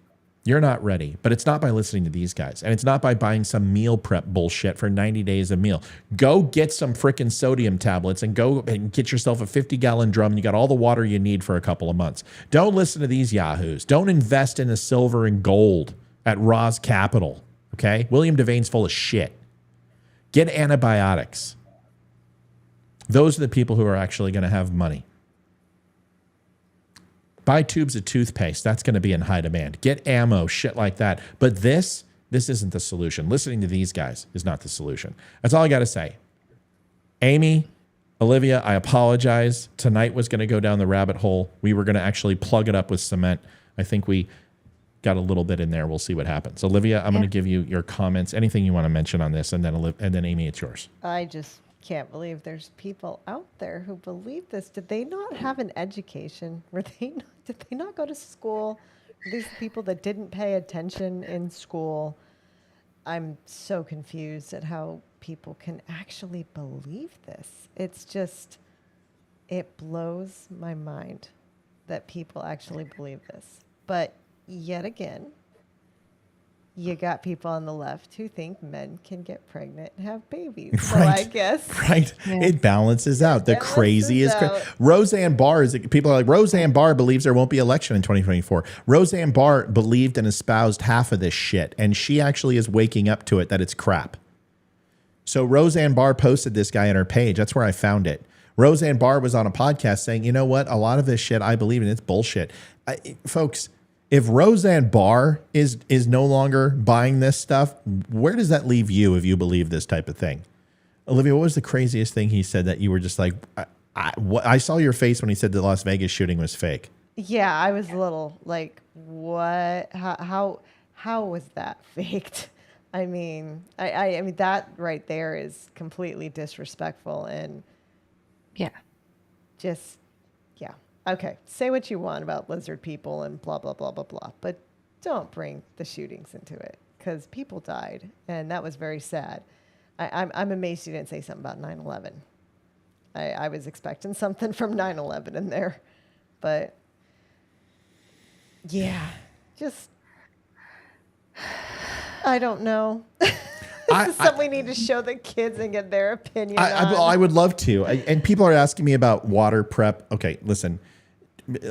You're not ready, but it's not by listening to these guys, and it's not by buying some meal prep bullshit for 90 days a meal. Go get some frickin' sodium tablets and go and get yourself a 50-gallon drum, and you got all the water you need for a couple of months. Don't listen to these yahoos. Don't invest in the silver and gold at Ross Capital, okay? William Devane's full of shit. Get antibiotics. Those are the people who are actually going to have money. Buy tubes of toothpaste. That's going to be in high demand. Get ammo, shit like that. But this isn't the solution. Listening to these guys is not the solution. That's all I got to say. Amy, Olivia, I apologize. Tonight was going to go down the rabbit hole. We were going to actually plug it up with cement. I think we got a little bit in there. We'll see what happens. Olivia, I'm going to give you your comments. Anything you want to mention on this, and then Amy, it's yours. I just can't believe there's people out there who believe this. Did they not have an education? Did they not go to school? These people that didn't pay attention in school. I'm so confused at how people can actually believe this. It's just, it blows my mind that people actually believe this. But yet again, you got people on the left who think men can get pregnant and have babies. So I guess. Right. Yeah. It balances out. The balances crazy is out. Roseanne Barr is, people are like, Roseanne Barr believes there won't be election in 2024. Roseanne Barr believed and espoused half of this shit. And she actually is waking up to it that it's crap. So Roseanne Barr posted this guy on her page. That's where I found it. Roseanne Barr was on a podcast saying, you know what? A lot of this shit I believe in. It's bullshit. Folks, if Roseanne Barr is no longer buying this stuff, where does that leave you if you believe this type of thing? Olivia, what was the craziest thing he said that you were just like, I saw your face when he said the Las Vegas shooting was fake. Yeah, I was a little like, what? How was that faked? I mean, I mean that right there is completely disrespectful and Yeah. just yeah. Okay, say what you want about lizard people and blah blah blah blah blah, but don't bring the shootings into it because people died and that was very sad. I'm amazed you didn't say something about 9/11. I was expecting something from 9/11 in there, but yeah, just I don't know. This is something we need to show the kids and get their opinion on. I would love to. And people are asking me about water prep. Okay, listen.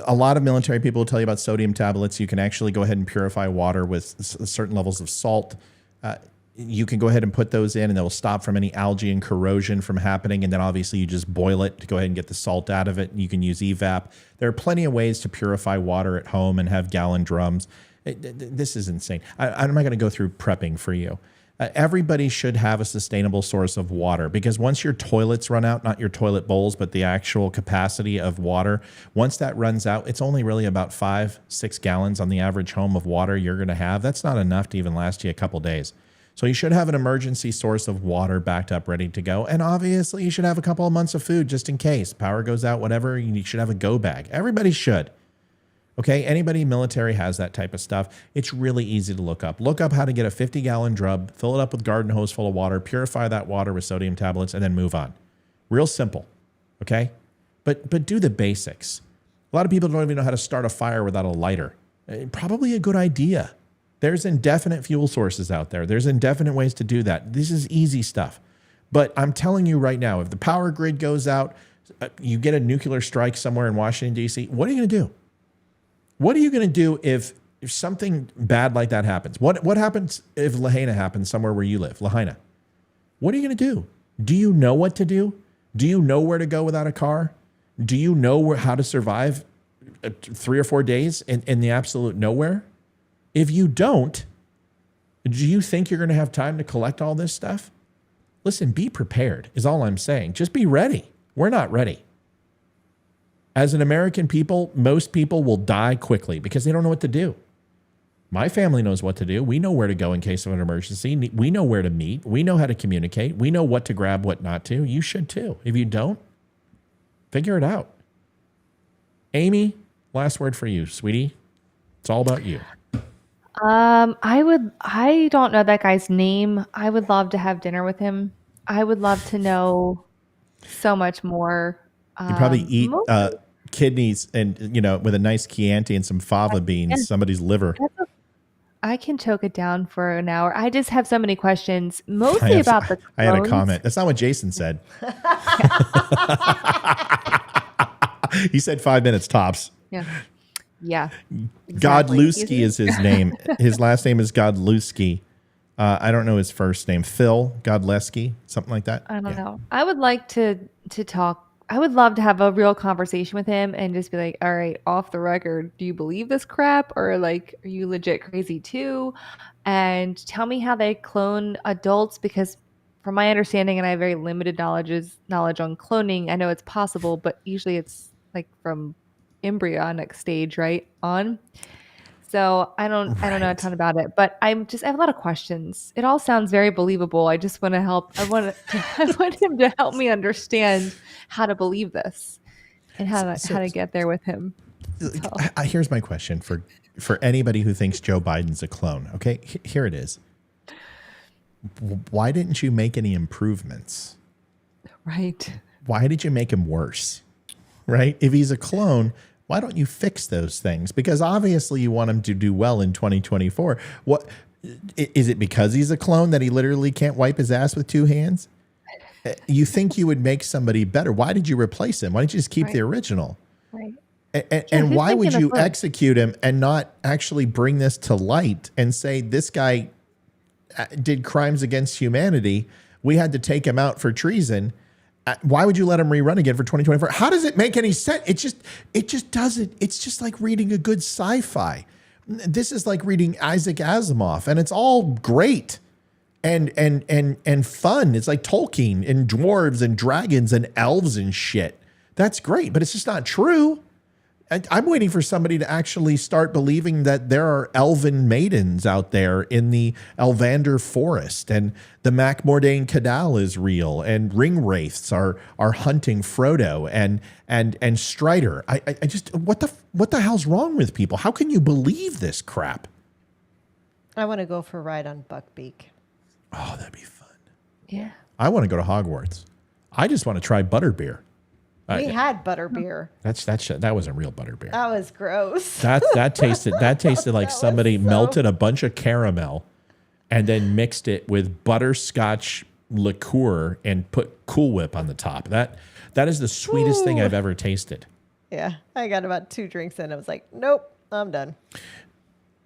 A lot of military people will tell you about sodium tablets. You can actually go ahead and purify water with certain levels of salt. You can go ahead and put those in and they'll stop from any algae and corrosion from happening. And then obviously you just boil it to go ahead and get the salt out of it. You can use evap. There are plenty of ways to purify water at home and have gallon drums. This is insane. I'm not going to go through prepping for you. Everybody should have a sustainable source of water because once your toilets run out, not your toilet bowls, but the actual capacity of water, once that runs out, it's only really about 5-6 gallons on the average home of water you're going to have. That's not enough to even last you a couple days. So you should have an emergency source of water backed up, ready to go. And obviously you should have a couple of months of food just in case power goes out, whatever. You should have a go bag. Everybody should. Okay, anybody military has that type of stuff. It's really easy to look up. Look up how to get a 50-gallon drum, fill it up with garden hose full of water, purify that water with sodium tablets, and then move on. Real simple, okay? But do the basics. A lot of people don't even know how to start a fire without a lighter. Probably a good idea. There's indefinite fuel sources out there. There's indefinite ways to do that. This is easy stuff. But I'm telling you right now, if the power grid goes out, you get a nuclear strike somewhere in Washington, D.C., what are you going to do? What are you going to do if something bad like that happens? What happens if Lahaina happens somewhere where you live? Lahaina. What are you going to do? Do you know what to do? Do you know where to go without a car? Do you know how to survive 3 or 4 days in the absolute nowhere? If you don't, do you think you're going to have time to collect all this stuff? Listen, be prepared is all I'm saying. Just be ready. We're not ready. As an American people, most people will die quickly because they don't know what to do. My family knows what to do. We know where to go in case of an emergency. We know where to meet. We know how to communicate. We know what to grab, what not to. You should too. If you don't, figure it out. Amy, last word for you, sweetie. It's all about you. I don't know that guy's name. I would love to have dinner with him. I would love to know so much more. You probably eat kidneys and, with a nice Chianti and some fava beans, somebody's liver. I can choke it down for an hour. I just have so many questions, mostly about the clones. I had a comment. That's not what Jason said. He said 5 minutes tops. Yeah. Godlewski is his name. His last name is Godlewski. I don't know his first name. Phil Godleski, something like that. I don't know. I would like to talk. I would love to have a real conversation with him and just be like, all right, off the record, do you believe this crap? Or like, are you legit crazy too? And tell me how they clone adults, because from my understanding, and I have very limited knowledge on cloning, I know it's possible, but usually it's like from embryonic stage, right on. So I don't know a ton about it, but I have a lot of questions. It all sounds very believable. I just want to help. I want him to help me understand how to believe this and how to get there with him. So. Here's my question for anybody who thinks Joe Biden's a clone. Okay, here it is. Why didn't you make any improvements? Right. Why did you make him worse? Right? If he's a clone, Why don't you fix those things? Because obviously you want him to do well in 2024. What is it, because he's a clone that he literally can't wipe his ass with two hands? You think you would make somebody better. Why did you replace him? Why didn't you just keep the original? Right. And why would you execute him and not actually bring this to light and say this guy did crimes against humanity? We had to take him out for treason. Why would you let him rerun again for 2024? How does it make any sense? It just doesn't. It's just like reading a good sci-fi. This is like reading Isaac Asimov, and it's all great and fun. It's like Tolkien and dwarves and dragons and elves and shit. That's great, but it's just not true. I'm waiting for somebody to actually start believing that there are elven maidens out there in the Elvander forest, and the Mac Mordain Cadal is real, and ring wraiths are hunting Frodo and Strider. I just what the hell's wrong with people? How can you believe this crap? I want to go for a ride on Buckbeak. Oh, that'd be fun. Yeah. I want to go to Hogwarts. I just want to try butterbeer. We had butterbeer. That wasn't real butterbeer. That was gross. That tasted like somebody melted a bunch of caramel and then mixed it with butterscotch liqueur and put Cool Whip on the top. That is the sweetest thing I've ever tasted. Yeah, I got about 2 drinks in. I was like, nope, I'm done.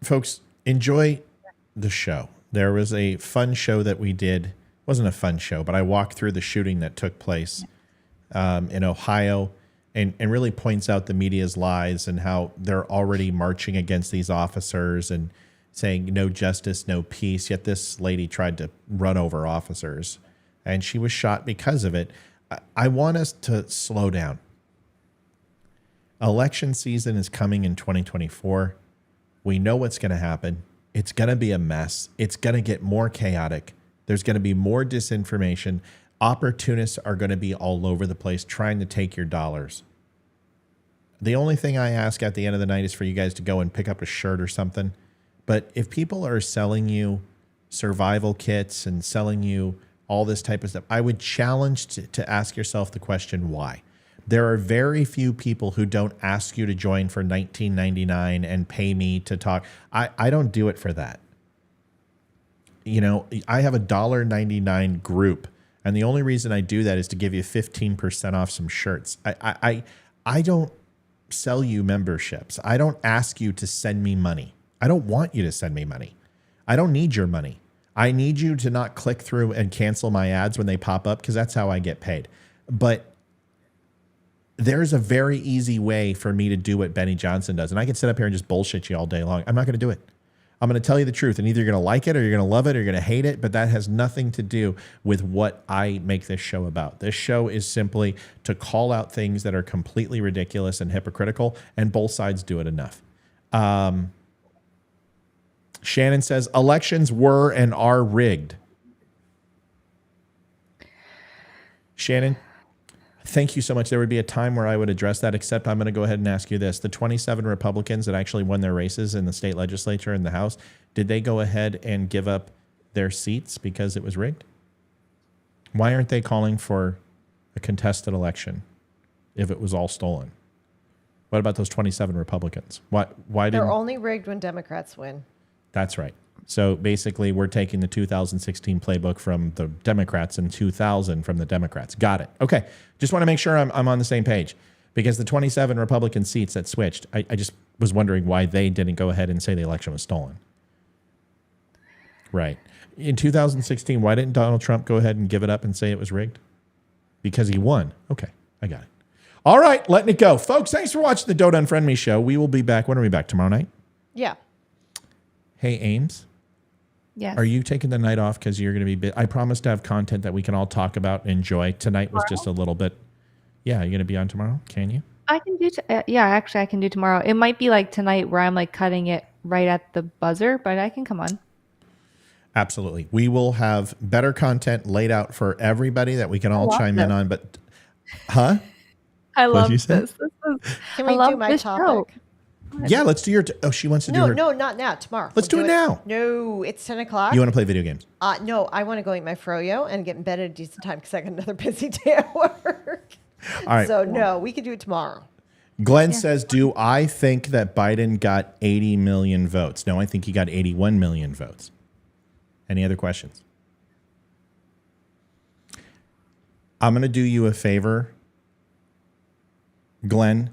Folks, enjoy the show. There was a fun show that we did. It wasn't a fun show, but I walked through the shooting that took place in Ohio, and really points out the media's lies and how they're already marching against these officers and saying no justice, no peace. Yet this lady tried to run over officers, and she was shot because of it. I want us to slow down. Election season is coming in 2024. We know what's going to happen. It's going to be a mess. It's going to get more chaotic. There's going to be more disinformation. Opportunists are going to be all over the place trying to take your dollars. The only thing I ask at the end of the night is for you guys to go and pick up a shirt or something. But if people are selling you survival kits and selling you all this type of stuff, I would challenge to ask yourself the question, why? There are very few people who don't ask you to join for $19.99 and pay me to talk. I don't do it for that. You know, I have a $1.99 group. And the only reason I do that is to give you 15% off some shirts. I don't sell you memberships. I don't ask you to send me money. I don't want you to send me money. I don't need your money. I need you to not click through and cancel my ads when they pop up, because that's how I get paid. But there's a very easy way for me to do what Benny Johnson does. And I can sit up here and just bullshit you all day long. I'm not going to do it. I'm going to tell you the truth, and either you're going to like it or you're going to love it or you're going to hate it, but that has nothing to do with what I make this show about. This show is simply to call out things that are completely ridiculous and hypocritical, and both sides do it enough. Shannon says, elections were and are rigged. Shannon, thank you so much. There would be a time where I would address that, except I'm going to go ahead and ask you this. The 27 Republicans that actually won their races in the state legislature and the House, did they go ahead and give up their seats because it was rigged? Why aren't they calling for a contested election if it was all stolen? What about those 27 Republicans? Why didn't... They're only rigged when Democrats win. That's right. So basically, we're taking the 2016 playbook from the Democrats and 2000 from the Democrats. Got it. Okay. Just want to make sure I'm on the same page, because the 27 Republican seats that switched, I just was wondering why they didn't go ahead and say the election was stolen. Right. In 2016, why didn't Donald Trump go ahead and give it up and say it was rigged? Because he won. Okay. I got it. All right. Letting it go. Folks, thanks for watching the Don't Unfriend Me show. We will be back. When are we back? Tomorrow night? Yeah. Hey, Ames. Yes. Are you taking the night off because you're going to be I promised to have content that we can all talk about and enjoy. Tonight was just a little bit. Yeah, you're going to be on tomorrow? Can you? I can do, actually I can do tomorrow. It might be like tonight where I'm like cutting it right at the buzzer, but I can come on. Absolutely. We will have better content laid out for everybody that we can all chime in on. But, huh? I love this. Can we do my topic? Show. Yeah, let's do your... she wants to do her... No, not now. Tomorrow. Let's do it now. No, it's 10 o'clock. You want to play video games? No, I want to go eat my froyo and get in bed at a decent time because I got another busy day at work. All right. So, no, we can do it tomorrow. Glenn says, do I think that Biden got 80 million votes? No, I think he got 81 million votes. Any other questions? I'm going to do you a favor, Glenn.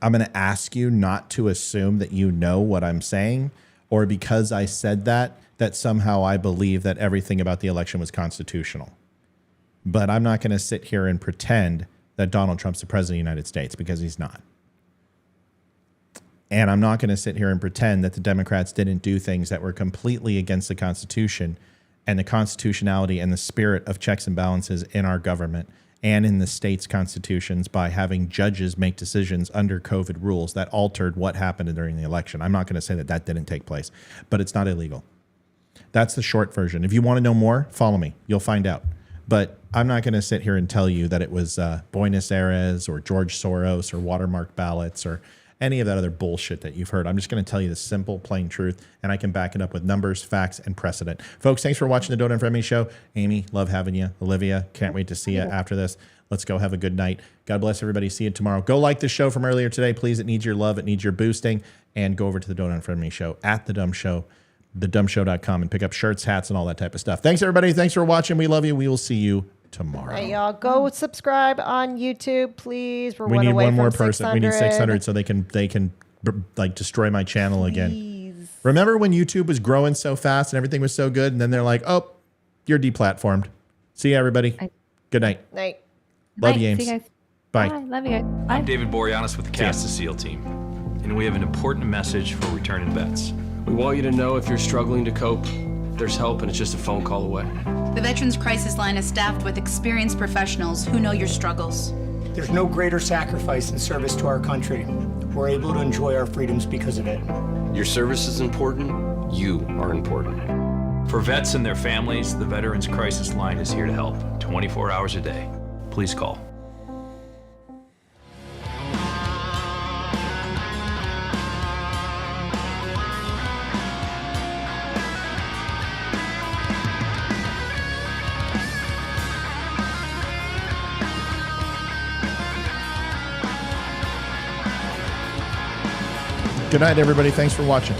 I'm going to ask you not to assume that you know what I'm saying, or because I said that somehow I believe that everything about the election was constitutional. But I'm not going to sit here and pretend that Donald Trump's the president of the United States, because he's not. And I'm not going to sit here and pretend that the Democrats didn't do things that were completely against the Constitution and the constitutionality and the spirit of checks and balances in our government and in the state's constitutions by having judges make decisions under COVID rules that altered what happened during the election. I'm not going to say that that didn't take place, but it's not illegal. That's the short version. If you want to know more, follow me. You'll find out. But I'm not going to sit here and tell you that it was Buenos Aires or George Soros or watermark ballots or any of that other bullshit that you've heard. I'm just going to tell you the simple, plain truth, and I can back it up with numbers, facts, and precedent. Folks, thanks for watching the Donut Friend Me Show. Amy, love having you. Olivia, can't wait to see you after this. Let's go have a good night. God bless everybody. See you tomorrow. Go like the show from earlier today, please. It needs your love. It needs your boosting. And go over to the Donut Friend Me Show at The Dumb Show, thedumbshow.com, and pick up shirts, hats, and all that type of stuff. Thanks, everybody. Thanks for watching. We love you. We will see you tomorrow. Hey, y'all, go subscribe on YouTube, please. We need one more person. We need 600 so they can like destroy my channel again. Remember when YouTube was growing so fast and everything was so good, and then they're like, "Oh, you're deplatformed." See you, everybody. Good night. Night. Love you, Ames. See you guys. Bye. Bye. Love you guys. Bye. I'm David Boreanaz with the Cast the SEAL team, and we have an important message for returning vets. We want you to know if you're struggling to cope, there's help, and it's just a phone call away. The Veterans Crisis Line is staffed with experienced professionals who know your struggles. There's no greater sacrifice in service to our country. We're able to enjoy our freedoms because of it. Your service is important. You are important. For vets and their families, the Veterans Crisis Line is here to help 24 hours a day. Please call. Good night, everybody. Thanks for watching.